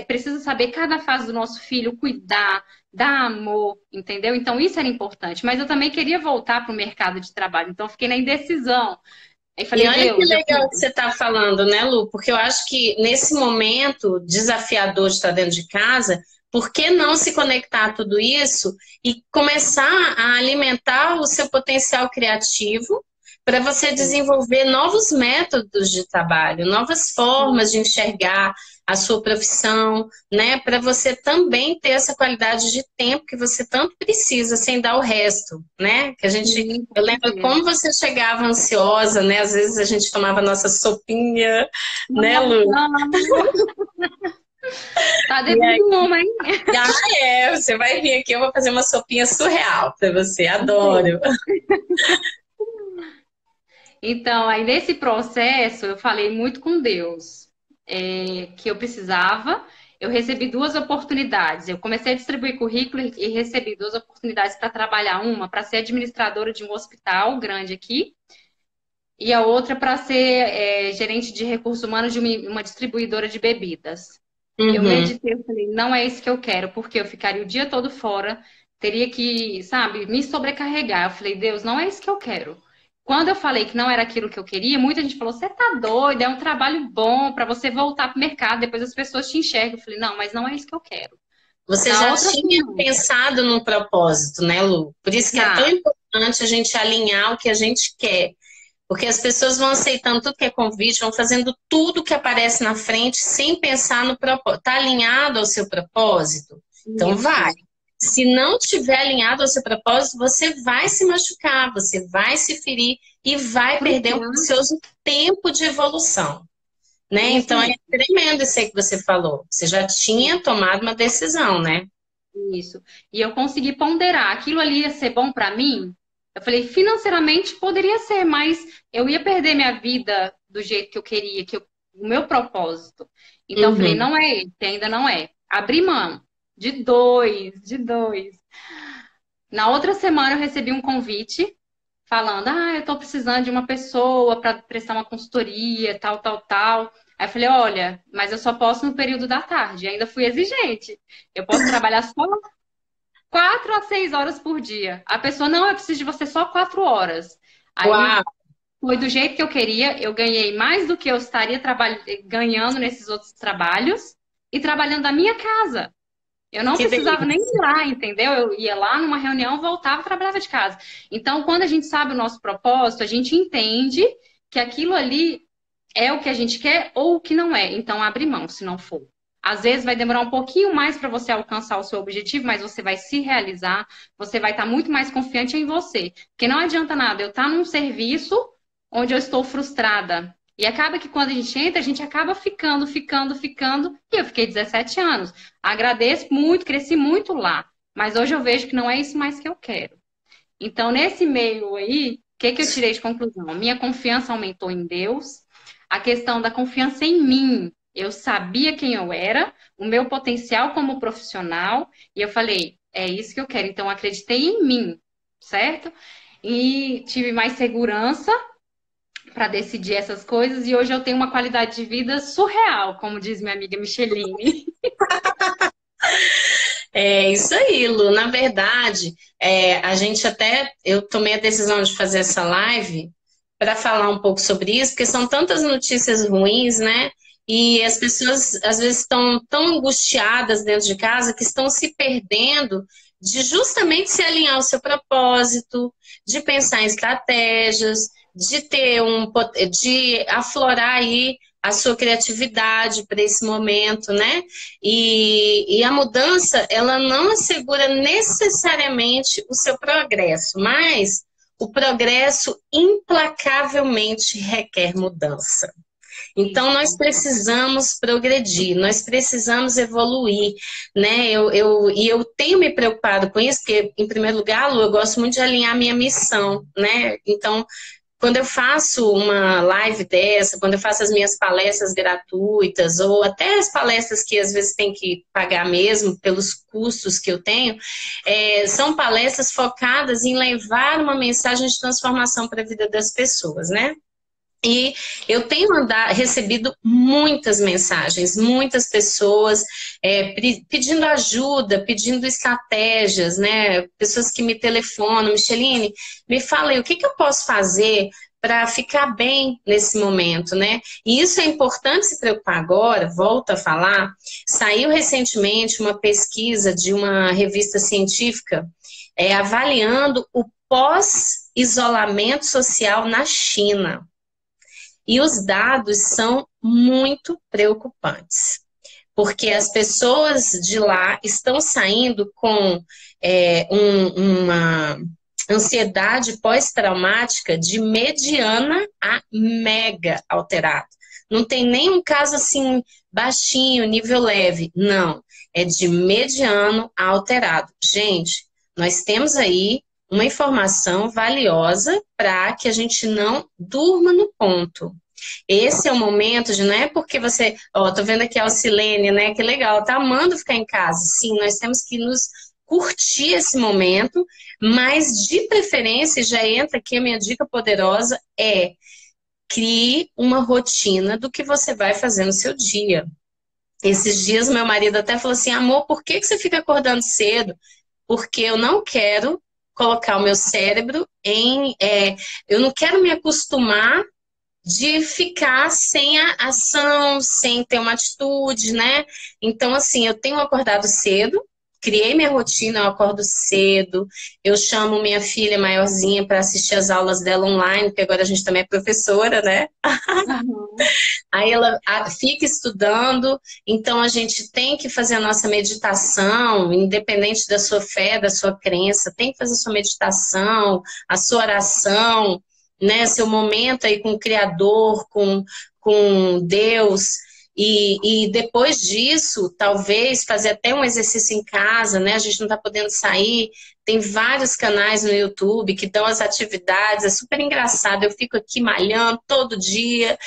Precisa saber cada fase do nosso filho, cuidar, dar amor, entendeu? Então, isso era importante. Mas eu também queria voltar para o mercado de trabalho. Então, eu fiquei na indecisão. Aí E falei, olha que Deus, eu legal que quero. você está falando, né, Lu? Porque eu acho que nesse momento desafiador de estar dentro de casa, por que não se conectar a tudo isso e começar a alimentar o seu potencial criativo para você desenvolver novos métodos de trabalho, novas formas de enxergar a sua profissão, né? Para você também ter essa qualidade de tempo que você tanto precisa, sem dar o resto, né? Que a gente Sim, eu com lembro como certeza. você chegava ansiosa, né? Às vezes a gente tomava nossa sopinha, né, Lu? Nossa, tá E devendo aí, uma, hein? você vai vir aqui, eu vou fazer uma sopinha surreal para você, Sim. adoro. Então, aí nesse processo, eu falei muito com Deus, que eu precisava. Eu recebi duas oportunidades. Eu comecei a distribuir currículo e recebi duas oportunidades para trabalhar. Uma para ser administradora de um hospital grande aqui, e a outra para ser gerente de recursos humanos de uma distribuidora de bebidas. Eu Uhum. meditei, eu falei, não é isso que eu quero, porque eu ficaria o dia todo fora, teria que, sabe, me sobrecarregar. Eu falei, Deus, não é isso que eu quero. Quando eu falei que não era aquilo que eu queria, muita gente falou, você tá doida, é um trabalho bom para você voltar pro mercado, depois as pessoas te enxergam. Eu falei, não, mas não é isso que eu quero. Você Na já outra tinha semana, pensado num propósito, né, Lu? Por isso que é tão já, importante a gente alinhar o que a gente quer. Porque as pessoas vão aceitando tudo que é convite, vão fazendo tudo que aparece na frente sem pensar no propósito. Está alinhado ao seu propósito? Então vai. isso. Se não tiver alinhado ao seu propósito, você vai se machucar, você vai se ferir e vai perder um Frustrar, precioso tempo de evolução, né? isso Então é mesmo. tremendo isso aí que você falou. Você já tinha tomado uma decisão, né? Isso. E eu consegui ponderar. Aquilo ali ia ser bom para mim? Eu falei, financeiramente poderia ser, mas eu ia perder minha vida do jeito que eu queria, o meu propósito. Então eu falei, Uhum. não é esse, ainda não é. Abri mão de dois, de dois. Na outra semana eu recebi um convite falando, eu tô precisando de uma pessoa para prestar uma consultoria, tal, tal, tal. Aí eu falei, olha, mas eu só posso no período da tarde. Ainda fui exigente. Eu posso trabalhar só 4 a 6 horas por dia. A pessoa, não, eu preciso de você só 4 horas. Uau, Aí foi do jeito que eu queria, eu ganhei mais do que eu estaria ganhando nesses outros trabalhos e trabalhando da minha casa. Eu não que precisava nem ir delícia. lá, entendeu? Eu ia lá numa reunião, voltava e trabalhava de casa. Então, quando a gente sabe o nosso propósito, a gente entende que aquilo ali é o que a gente quer ou o que não é. Então, abre mão, se não for. Às vezes vai demorar um pouquinho mais para você alcançar o seu objetivo, mas você vai se realizar, você vai estar muito mais confiante em você. Porque não adianta nada eu estar num serviço onde eu estou frustrada. E acaba que quando a gente entra, a gente acaba ficando, ficando, ficando. E eu fiquei 17 anos. Agradeço muito, cresci muito lá. Mas hoje eu vejo que não é isso mais que eu quero. Então, nesse meio aí, o que que eu tirei de conclusão? Minha confiança aumentou em Deus, a questão da confiança em mim. Eu sabia quem eu era, o meu potencial como profissional, e eu falei, é isso que eu quero. Então, acreditei em mim, certo? E tive mais segurança para decidir essas coisas, e hoje eu tenho uma qualidade de vida surreal, como diz minha amiga Micheline. É isso aí, Lu. Na verdade, a gente até, eu tomei a decisão de fazer essa live para falar um pouco sobre isso, porque são tantas notícias ruins, né? E as pessoas às vezes estão tão angustiadas dentro de casa que estão se perdendo de justamente se alinhar ao seu propósito, de pensar em estratégias, de ter de aflorar aí a sua criatividade para esse momento, né? E a mudança, ela não assegura necessariamente o seu progresso, mas o progresso implacavelmente requer mudança. Então, nós Isso. precisamos progredir, nós precisamos evoluir, né? E eu tenho me preocupado com isso, porque, em primeiro lugar, Lu, eu gosto muito de alinhar a minha missão, né? Então, quando eu faço uma live dessa, quando eu faço as minhas palestras gratuitas, ou até as palestras que às vezes tem que pagar mesmo pelos custos que eu tenho, são palestras focadas em levar uma mensagem de transformação para a vida das pessoas, né? E eu tenho recebido muitas mensagens, muitas pessoas pedindo ajuda, pedindo estratégias, né? Pessoas que me telefonam, Micheline, me fala aí, o que que eu posso fazer para ficar bem nesse momento, né? E isso é importante se preocupar agora, volto a falar. Saiu recentemente uma pesquisa de uma revista científica avaliando o pós-isolamento social na China. E os dados são muito preocupantes, porque as pessoas de lá estão saindo com uma ansiedade pós-traumática de mediana a mega alterado. Não tem nenhum caso assim baixinho, nível leve. Não, é de mediano a alterado. Gente, nós temos aí uma informação valiosa para que a gente não durma no ponto. Esse é o momento de, não é porque você, tô vendo aqui a Alcilene, né, que legal, tá amando ficar em casa. Sim, nós temos que nos curtir esse momento, mas de preferência, já entra aqui a minha dica poderosa, crie uma rotina do que você vai fazer no seu dia. Esses dias meu marido até falou assim, amor, por que você fica acordando cedo? Porque eu não quero colocar o meu cérebro eu não quero me acostumar de ficar sem a ação, sem ter uma atitude, né? Então, assim, eu tenho acordado cedo, criei minha rotina, eu acordo cedo, eu chamo minha filha maiorzinha para assistir as aulas dela online, porque agora a gente também é professora, né? Uhum. Aí ela fica estudando, então a gente tem que fazer a nossa meditação, independente da sua fé, da sua crença, tem que fazer a sua meditação, a sua oração, né? Seu momento aí com o Criador, com Deus. E depois disso, talvez fazer até um exercício em casa, né? A gente não está podendo sair. Tem vários canais no YouTube que dão as atividades, é super engraçado. Eu fico aqui malhando todo dia,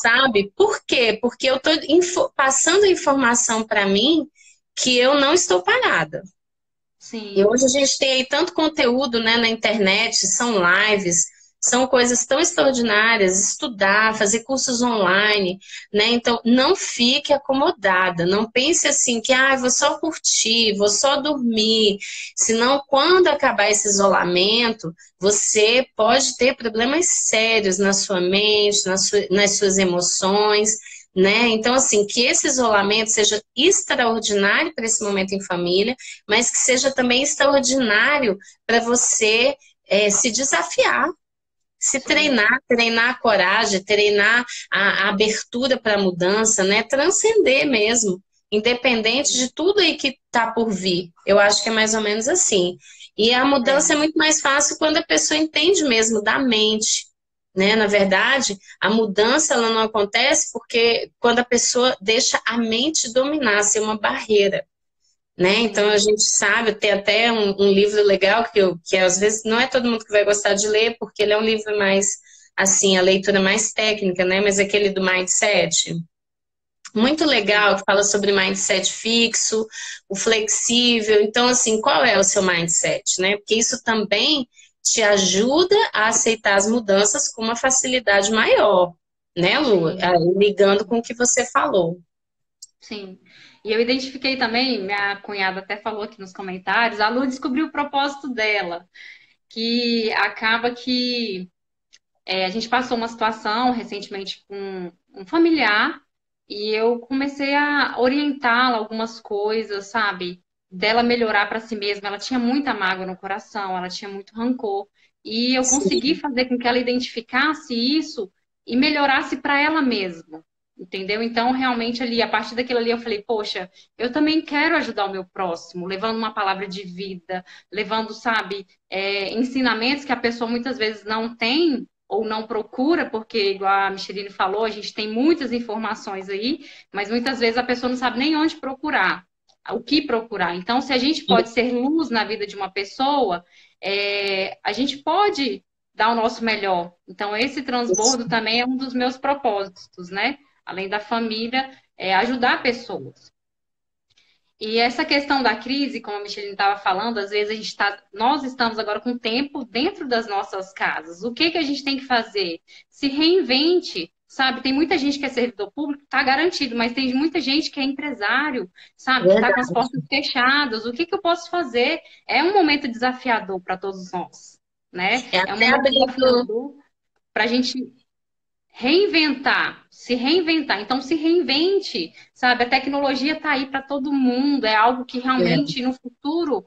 sabe? Por quê? Porque eu estou passando informação para mim que eu não estou parada. E Sim. hoje a gente tem aí tanto conteúdo, né, na internet, são lives, são coisas tão extraordinárias, estudar, fazer cursos online, né? Então, não fique acomodada, não pense assim que, vou só curtir, vou só dormir. Senão, quando acabar esse isolamento, você pode ter problemas sérios na sua mente, nas suas emoções, né? Então, assim, que esse isolamento seja extraordinário para esse momento em família, mas que seja também extraordinário para você se desafiar, se Sim. treinar a coragem, treinar a abertura para a mudança, né? Transcender mesmo, independente de tudo aí que está por vir. Eu acho que é mais ou menos assim. E a mudança é É. muito mais fácil quando a pessoa entende mesmo da mente. Né? Na verdade, a mudança ela não acontece porque quando a pessoa deixa a mente dominar, ser uma barreira. Né? Então a Sim. gente sabe, tem até um livro legal que às vezes não é todo mundo que vai gostar de ler, porque ele é um livro mais, assim, a leitura mais técnica, né? Mas aquele do mindset, muito Sim. legal, que fala sobre mindset fixo, o flexível. Então, assim, qual é o seu mindset, né? Porque isso também te ajuda a aceitar as mudanças com uma facilidade maior, né, Lu? Sim. Ligando com o que você falou. Sim. E eu identifiquei também, minha cunhada até falou aqui nos comentários, a Lu descobriu o propósito dela, que acaba que a gente passou uma situação recentemente com um familiar e eu comecei a orientá-la algumas coisas, sabe? Dela melhorar para si mesma. Ela tinha muita mágoa no coração, ela tinha muito rancor. E eu consegui Sim. fazer com que ela identificasse isso e melhorasse para ela mesma. Entendeu? Então, realmente, ali, a partir daquilo ali, eu falei, poxa, eu também quero ajudar o meu próximo, levando uma palavra de vida, levando, sabe, ensinamentos que a pessoa muitas vezes não tem ou não procura, porque, igual a Micheline falou, a gente tem muitas informações aí, mas muitas vezes a pessoa não sabe nem onde procurar, o que procurar. Então, se a gente pode ser luz na vida de uma pessoa, a gente pode dar o nosso melhor. Então, esse transbordo também é um dos meus propósitos, né? Além da família, ajudar pessoas. E essa questão da crise, como a Micheline estava falando, às vezes nós estamos agora com tempo dentro das nossas casas. O que a gente tem que fazer? Se reinvente, sabe? Tem muita gente que é servidor público, está garantido, mas tem muita gente que é empresário, sabe? Que está com as Verdade. portas fechadas. O que eu posso fazer? É um momento desafiador para todos nós, né? É É um até momento abrindo desafiador para a gente reinventar, se reinventar. Então, se reinvente, sabe? A tecnologia está aí para todo mundo, é algo que realmente no futuro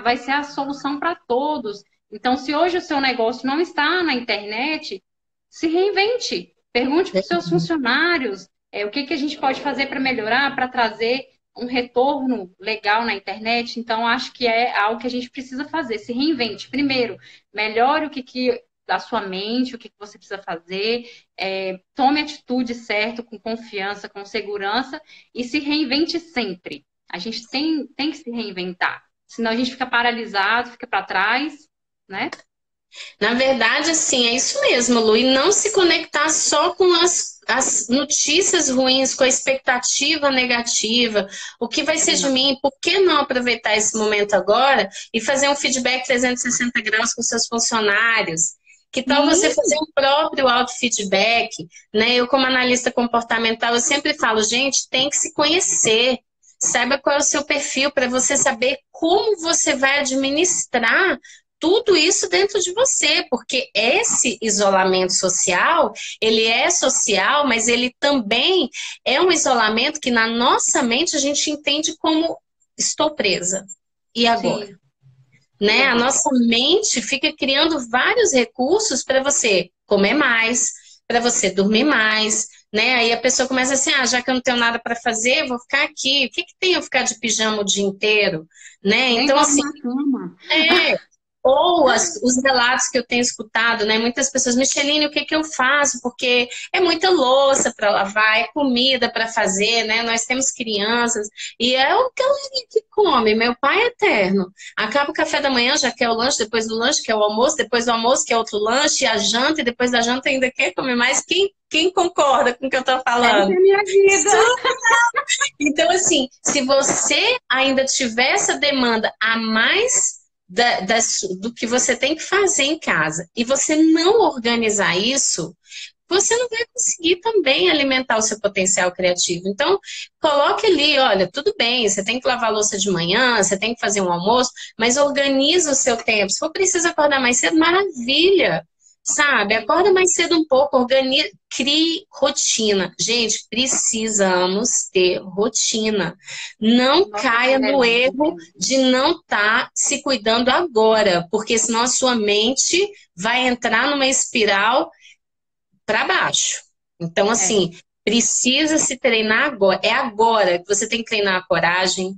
vai ser a solução para todos. Então, se hoje o seu negócio não está na internet, se reinvente. Pergunte para os seus funcionários o que a gente pode fazer para melhorar, para trazer um retorno legal na internet. Então, acho que é algo que a gente precisa fazer, se reinvente. Primeiro, melhore o que da sua mente, o que você precisa fazer, tome atitude certa, com confiança, com segurança e se reinvente sempre. A gente tem que se reinventar, senão a gente fica paralisado, fica para trás, né? Na verdade, assim, é isso mesmo, Lu, e não se conectar só com as notícias ruins, com a expectativa negativa, o que vai ser de mim, por que não aproveitar esse momento agora e fazer um feedback 360 graus com seus funcionários? Que tal você fazer um próprio auto-feedback, né? Eu, como analista comportamental, eu sempre falo, gente, tem que se conhecer. Saiba qual é o seu perfil para você saber como você vai administrar tudo isso dentro de você, porque esse isolamento social, ele é social, mas ele também é um isolamento que na nossa mente a gente entende como estou presa. E agora? Sim. Né? A nossa mente fica criando vários recursos para você comer mais, para você dormir mais, né? Aí a pessoa começa assim, já que eu não tenho nada para fazer, vou ficar aqui. O que tem eu ficar de pijama o dia inteiro, né? Nem Então assim, na cama. ou os relatos que eu tenho escutado, né? Muitas pessoas, Micheline, o que que eu faço? Porque é muita louça para lavar, é comida para fazer, né? Nós temos crianças e é o que ela que come. Meu pai é eterno. Acaba o café da manhã, já quer o lanche, depois do lanche quer o almoço, depois do almoço quer outro lanche, a janta, e depois da janta ainda quer comer mais. Quem concorda com o que eu tô falando? Essa é a minha vida. Então, assim, se você ainda tiver essa demanda a mais do que você tem que fazer em casa e você não organizar isso, você não vai conseguir também alimentar o seu potencial criativo. Então, coloque ali, olha, tudo bem, você tem que lavar a louça de manhã, você tem que fazer um almoço, mas organiza o seu tempo. Se for preciso acordar mais cedo, maravilha. Sabe, acorda mais cedo um pouco, organize, crie rotina. Gente, precisamos ter rotina. Não caia no erro de não estar se cuidando agora, porque senão a sua mente vai entrar numa espiral para baixo. Então, assim, precisa se treinar agora. É agora que você tem que treinar a coragem.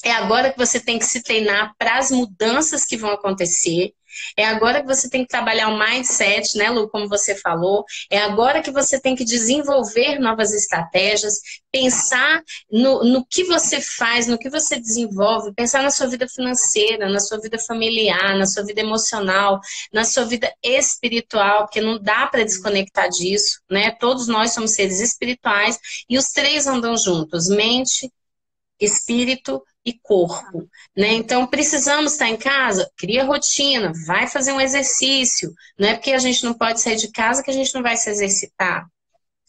É agora que você tem que se treinar para as mudanças que vão acontecer. É agora que você tem que trabalhar o mindset, né, Lu, como você falou. É agora que você tem que desenvolver novas estratégias, pensar no que você faz, no que você desenvolve, pensar na sua vida financeira, na sua vida familiar, na sua vida emocional, na sua vida espiritual, porque não dá para desconectar disso, né? Todos nós somos seres espirituais e os três andam juntos, mente, espírito e corpo, né? Então, precisamos estar em casa, cria rotina, vai fazer um exercício, não é porque a gente não pode sair de casa que a gente não vai se exercitar,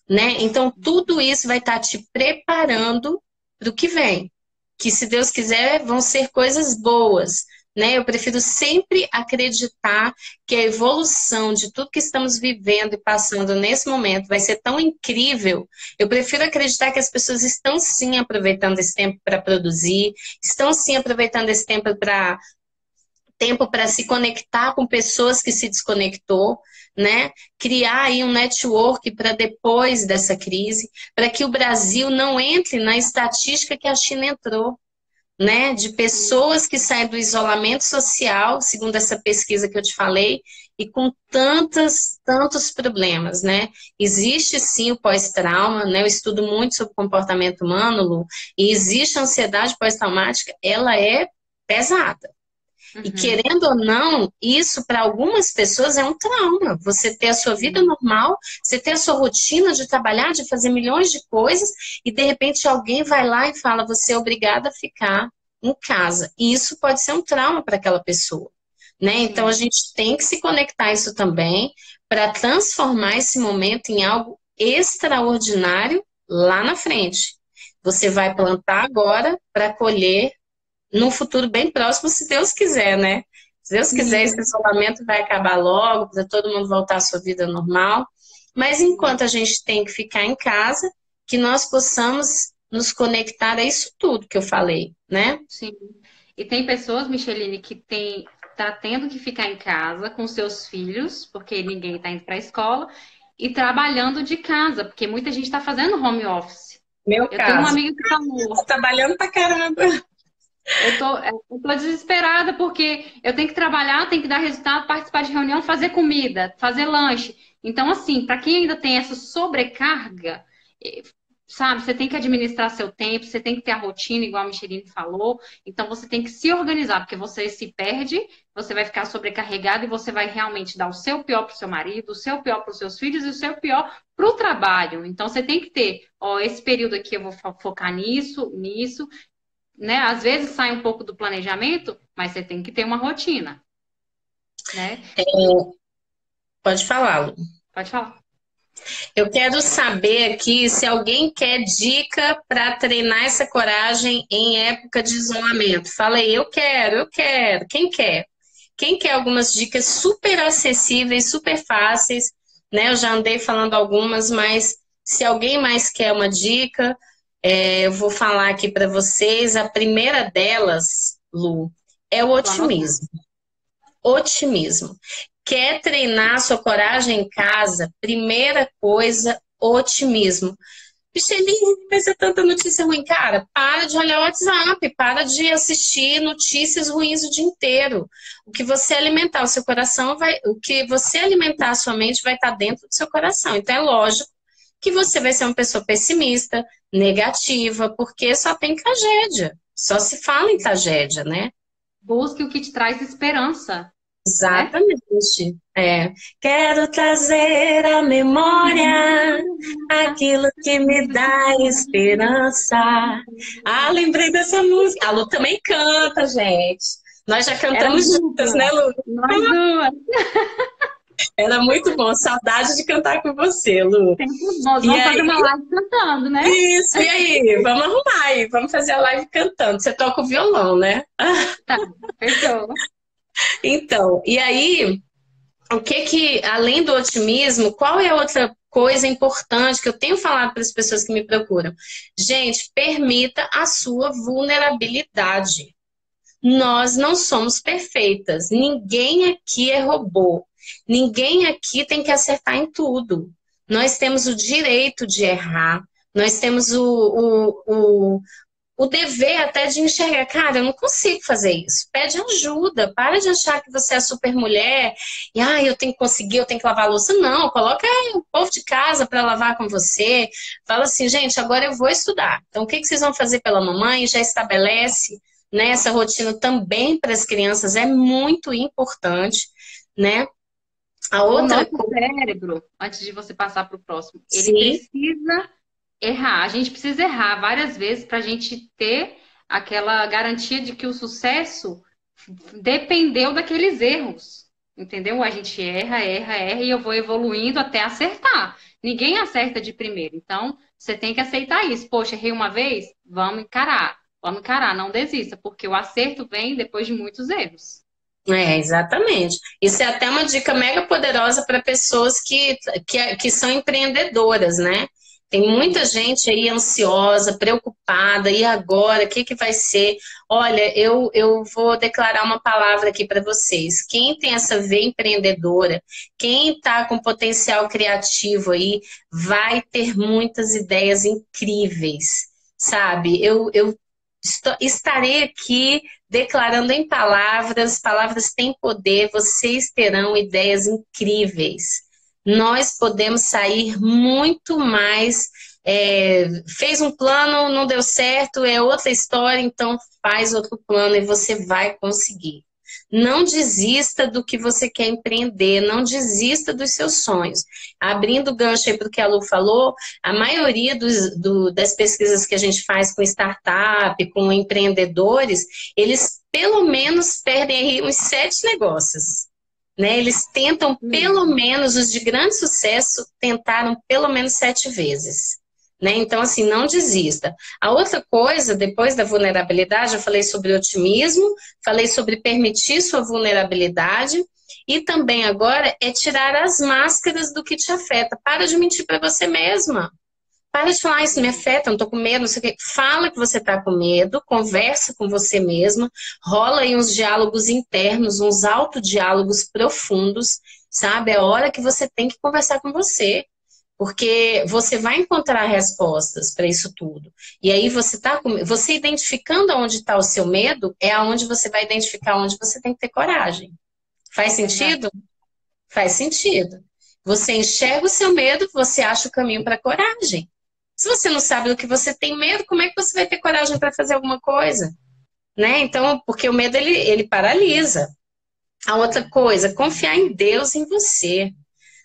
né? Então, tudo isso vai estar te preparando para o que vem, que se Deus quiser, vão ser coisas boas, né? Eu prefiro sempre acreditar que a evolução de tudo que estamos vivendo e passando nesse momento vai ser tão incrível. Eu prefiro acreditar que as pessoas estão sim aproveitando esse tempo para produzir, estão sim aproveitando esse tempo para se conectar com pessoas que se desconectou, né? Criar aí um network para depois dessa crise, para que o Brasil não entre na estatística que a China entrou, né, de pessoas que saem do isolamento social, segundo essa pesquisa que eu te falei, e com tantos problemas, né? Existe sim o pós-trauma, né? Eu estudo muito sobre comportamento humano, Lu, e existe a ansiedade pós-traumática, ela é pesada. E querendo ou não, isso para algumas pessoas é um trauma. Você ter a sua vida normal, você ter a sua rotina de trabalhar, de fazer milhões de coisas, e de repente alguém vai lá e fala, você é obrigada a ficar em casa. E isso pode ser um trauma para aquela pessoa, né? Então a gente tem que se conectar a isso também para transformar esse momento em algo extraordinário lá na frente. Você vai plantar agora para colher num futuro bem próximo, se Deus quiser, né? Se Deus quiser, esse isolamento vai acabar logo, para todo mundo voltar à sua vida normal. Mas enquanto a gente tem que ficar em casa, que nós possamos nos conectar a isso tudo que eu falei, né? Sim. E tem pessoas, Micheline, que tá tendo que ficar em casa com seus filhos, porque ninguém está indo para a escola, e trabalhando de casa, porque muita gente está fazendo home office. Meu Eu tenho uma caso. amiga que falou, Tô trabalhando pra caramba. eu tô desesperada porque eu tenho que trabalhar, tenho que dar resultado, participar de reunião, fazer comida, fazer lanche. Então, assim, para quem ainda tem essa sobrecarga, sabe, você tem que administrar seu tempo, você tem que ter a rotina, igual a Micheline falou. Então, você tem que se organizar, porque você se perde, você vai ficar sobrecarregado e você vai realmente dar o seu pior para o seu marido, o seu pior para os seus filhos e o seu pior para o trabalho. Então, você tem que ter, ó, esse período aqui eu vou focar nisso, nisso, né? Às vezes sai um pouco do planejamento, mas você tem que ter uma rotina, né? Pode falar, Lu. Pode falar. Eu quero saber aqui se alguém quer dica para treinar essa coragem em época de isolamento. Falei, eu quero, eu quero. Quem quer? Quem quer algumas dicas super acessíveis, super fáceis, né? Eu já andei falando algumas, mas se alguém mais quer uma dica, eu vou falar aqui para vocês. A primeira delas, Lu, é o Tô anotando. otimismo. Otimismo. Quer treinar sua coragem em casa? Primeira coisa, otimismo. Micheline, mas é tanta notícia ruim. Cara, para de olhar o WhatsApp, para de assistir notícias ruins o dia inteiro. O que você alimentar o seu coração o que você alimentar a sua mente vai estar dentro do seu coração. Então é lógico que você vai ser uma pessoa pessimista, negativa, porque só tem tragédia. Só se fala em tragédia, né? Busque o que te traz esperança, né? Exatamente. Quero trazer à memória aquilo que me dá esperança. Ah, lembrei dessa música. A Lu também canta, gente. Nós já cantamos Eram juntas, né, duas. Lu? Nós duas. Era muito bom. Saudade de cantar com você, Lu. Tempos bons. E Vamos fazer aí, uma live cantando, né? isso, e aí? Vamos arrumar aí. Vamos fazer a live cantando. Você toca o violão, né? Tá, fechou. Então, e aí, além do otimismo, qual é a outra coisa importante que eu tenho falado para as pessoas que me procuram? Gente, permita a sua vulnerabilidade. Nós não somos perfeitas. Ninguém aqui é robô. Ninguém aqui tem que acertar em tudo. Nós temos o direito de errar. Nós temos o dever até de enxergar, cara, eu não consigo fazer isso. Pede ajuda, para de achar que você é super mulher e eu tenho que conseguir, eu tenho que lavar a louça. Não, coloca o povo de casa para lavar com você. Fala assim, gente, agora eu vou estudar. Então, o que vocês vão fazer pela mamãe? Já estabelece, né, essa rotina também para as crianças, é muito importante, né? A O outra nosso coisa, cérebro, antes de você passar para o próximo, ele sim, precisa errar. A gente precisa errar várias vezes para a gente ter aquela garantia de que o sucesso dependeu daqueles erros. Entendeu? A gente erra, erra, erra e eu vou evoluindo até acertar. Ninguém acerta de primeiro. Então, você tem que aceitar isso. Poxa, errei uma vez? Vamos encarar. Vamos encarar, não desista, porque o acerto vem depois de muitos erros. exatamente. Isso é até uma dica mega poderosa para pessoas que são empreendedoras, né? Tem muita gente aí ansiosa, preocupada, e agora? O que vai ser? Olha, eu vou declarar uma palavra aqui para vocês. Quem tem essa veia empreendedora, quem está com potencial criativo aí, vai ter muitas ideias incríveis, sabe? Eu estarei aqui declarando em palavras, palavras têm poder, vocês terão ideias incríveis. Nós podemos sair muito mais. Fez um plano, não deu certo, é outra história, então faz outro plano e você vai conseguir. Não desista do que você quer empreender, não desista dos seus sonhos. Abrindo o gancho aí para o que a Lu falou, a maioria das pesquisas que a gente faz com startup, com empreendedores, eles pelo menos perdem aí uns 7 negócios. Né? Eles tentam pelo menos, os de grande sucesso, tentaram pelo menos 7 vezes. né? Então, assim, não desista. A outra coisa, depois da vulnerabilidade, eu falei sobre otimismo, falei sobre permitir sua vulnerabilidade, e também agora é tirar as máscaras do que te afeta. Para de mentir para você mesma. Para de falar, isso me afeta, não tô com medo, não sei o quê. Fala que você tá com medo, conversa com você mesma, rola aí uns diálogos internos, uns autodiálogos profundos, sabe? É a hora que você tem que conversar com você. Porque você vai encontrar respostas para isso tudo. E aí você identificando onde está o seu medo, é aonde você vai identificar onde você tem que ter coragem. Faz sentido? Faz sentido. Você enxerga o seu medo, você acha o caminho para a coragem. Se você não sabe do que você tem medo, como é que você vai ter coragem para fazer alguma coisa? Né? Então, porque o medo ele paralisa. A outra coisa, confiar em Deus, em você,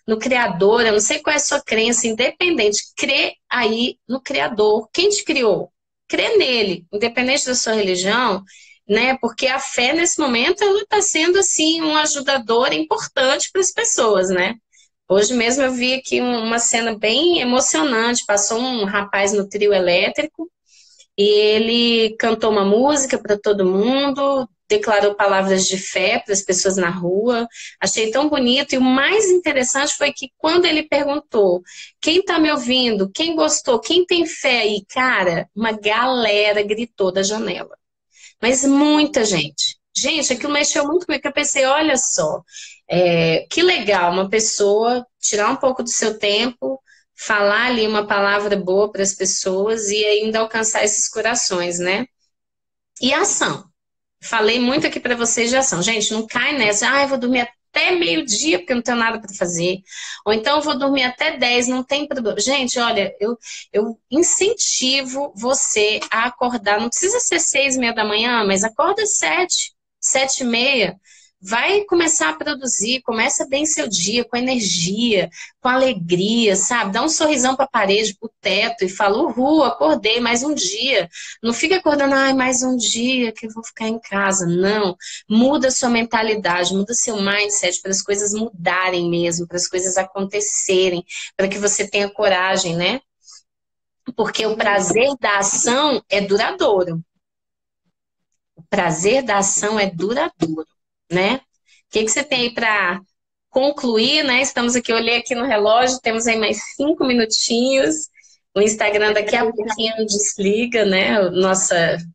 no Criador. Eu não sei qual é a sua crença, independente. Crê aí no Criador. Quem te criou? Crê nele, independente da sua religião, né? Porque a fé, nesse momento, ela está sendo, assim, um ajudador importante para as pessoas, né? Hoje mesmo eu vi aqui uma cena bem emocionante. Passou um rapaz no trio elétrico e ele cantou uma música para todo mundo, declarou palavras de fé para as pessoas na rua. Achei tão bonito. E o mais interessante foi que quando ele perguntou: quem está me ouvindo? Quem gostou? Quem tem fé aí? Cara, uma galera gritou da janela. Mas muita gente. Gente, aquilo mexeu muito comigo, porque eu pensei, olha só, que legal uma pessoa tirar um pouco do seu tempo, falar ali uma palavra boa para as pessoas e ainda alcançar esses corações, né? E ação. Falei muito aqui para vocês de ação. Gente, não cai nessa, eu vou dormir até meio-dia porque eu não tenho nada para fazer. Ou então eu vou dormir até 10, não tem problema. Gente, olha, eu incentivo você a acordar. Não precisa ser 6:30 da manhã, mas acorda 7, 7:30. Vai começar a produzir, começa bem seu dia, com energia, com alegria, sabe? Dá um sorrisão para a parede, para o teto e fala, uhul, acordei mais um dia. Não fica acordando, mais um dia que eu vou ficar em casa. Não. Muda sua mentalidade, muda seu mindset para as coisas mudarem mesmo, para as coisas acontecerem, para que você tenha coragem, né? Porque o prazer da ação é duradouro. O prazer da ação é duradouro, né? O que você tem aí para concluir, né? Estamos aqui, olhei aqui no relógio, temos aí mais 5 minutinhos. O Instagram daqui a pouquinho desliga, né?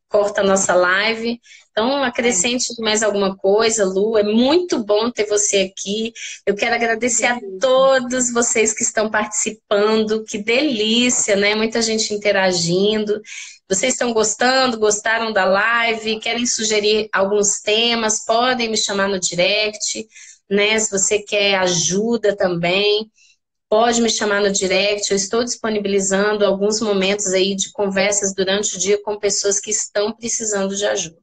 Corta a nossa live. Então, acrescente mais alguma coisa, Lu. É muito bom ter você aqui. Eu quero agradecer a todos vocês que estão participando. Que delícia, né? Muita gente interagindo. Vocês estão gostando? Gostaram da live? Querem sugerir alguns temas? Podem me chamar no direct, né? Se você quer ajuda também, pode me chamar no direct. Eu estou disponibilizando alguns momentos aí de conversas durante o dia com pessoas que estão precisando de ajuda.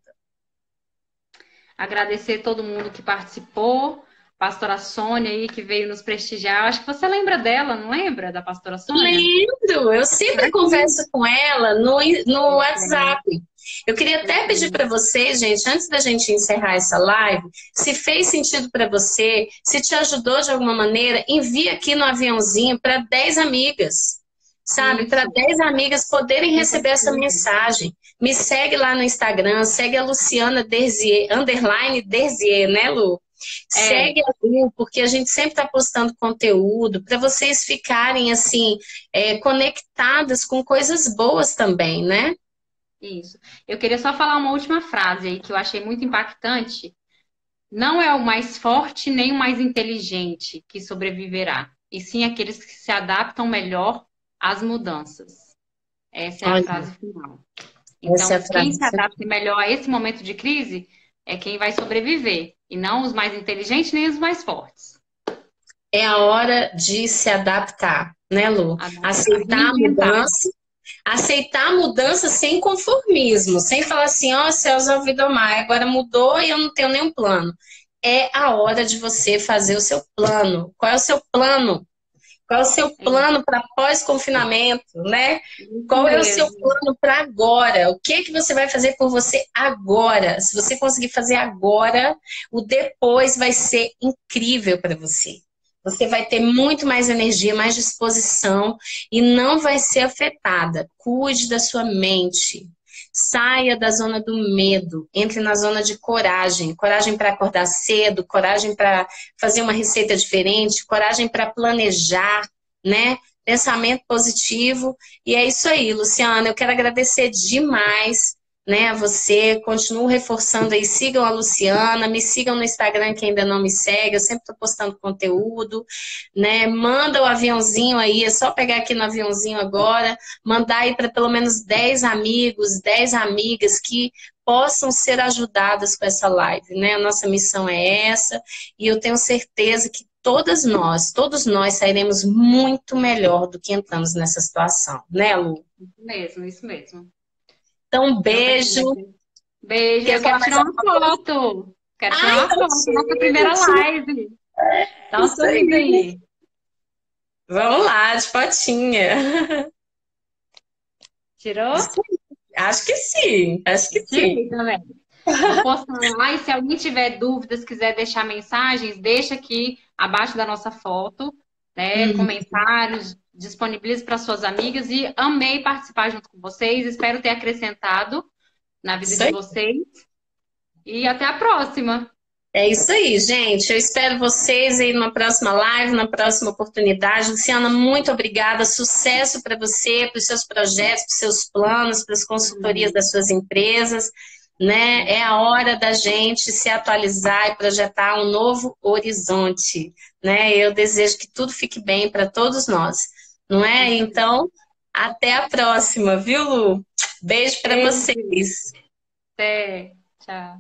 Agradecer todo mundo que participou. Pastora Sônia aí, que veio nos prestigiar. Acho que você lembra dela, não lembra? Da pastora Sônia? Lembro, eu sempre converso com ela no WhatsApp. Eu queria até pedir para vocês, gente, antes da gente encerrar essa live, se fez sentido para você, se te ajudou de alguma maneira, envia aqui no aviãozinho para 10 amigas, sabe? Para 10 amigas poderem receber essa mensagem. Me segue lá no Instagram, segue a Luciana Derzier, _Derzier, né, Lu? Segue a Lu, porque a gente sempre está postando conteúdo para vocês ficarem assim, conectadas com coisas boas também, né? Isso. Eu queria só falar uma última frase aí que eu achei muito impactante. Não é o mais forte nem o mais inteligente que sobreviverá, e sim aqueles que se adaptam melhor às mudanças. Essa é a frase final. Então, quem se adapta melhor a esse momento de crise é quem vai sobreviver, e não os mais inteligentes nem os mais fortes. É a hora de se adaptar, né, Lu? Aceitar a mudança. Aceitar a mudança sem conformismo, sem falar assim, céus ao Vidomar, agora mudou e eu não tenho nenhum plano. É a hora de você fazer o seu plano. Qual é o seu plano? Qual é o seu plano para pós-confinamento, né? Qual é o seu plano para agora? O que você vai fazer por você agora? Se você conseguir fazer agora, o depois vai ser incrível para você. Você vai ter muito mais energia, mais disposição e não vai ser afetada. Cuide da sua mente. Saia da zona do medo, entre na zona de coragem. Coragem para acordar cedo, coragem para fazer uma receita diferente, coragem para planejar, né? Pensamento positivo. E é isso aí, Luciana. Eu quero agradecer demais, né, a você. Continuo reforçando aí, sigam a Luciana, me sigam no Instagram que ainda não me segue, eu sempre estou postando conteúdo, né? Manda o aviãozinho aí, é só pegar aqui no aviãozinho agora, mandar aí para pelo menos 10 amigos, 10 amigas que possam ser ajudadas com essa live, né? A nossa missão é essa, e eu tenho certeza que todos nós sairemos muito melhor do que entramos nessa situação, né, Lu? Isso mesmo, isso mesmo. Então, Então, beijo. beijo. Quer Eu falar quero mais tirar uma alguma coisa? foto. Quero tirar Ai, uma então foto. Nossa tira, primeira tira. live. Dá um Isso sorriso aí. aí. Vamos lá, de fotinha. Tirou? Isso aí. Acho que sim, acho que sim. Tirei também. Vou postar lá e se alguém tiver dúvidas, quiser deixar mensagens, deixa aqui abaixo da nossa foto, né? Uhum. Comentários, disponibilize para suas amigas e amei participar junto com vocês. Espero ter acrescentado na vida Isso de aí. vocês e até a próxima. É isso aí, gente. Eu espero vocês aí numa próxima live, na próxima oportunidade. Luciana, muito obrigada. Sucesso para você, para os seus projetos, para os seus planos, para as consultorias das suas empresas, né? É a hora da gente se atualizar e projetar um novo horizonte, né? Eu desejo que tudo fique bem para todos nós, não é? Isso mesmo. Então, até a próxima, viu, Lu? Beijo para Beijo. vocês. Até. Tchau.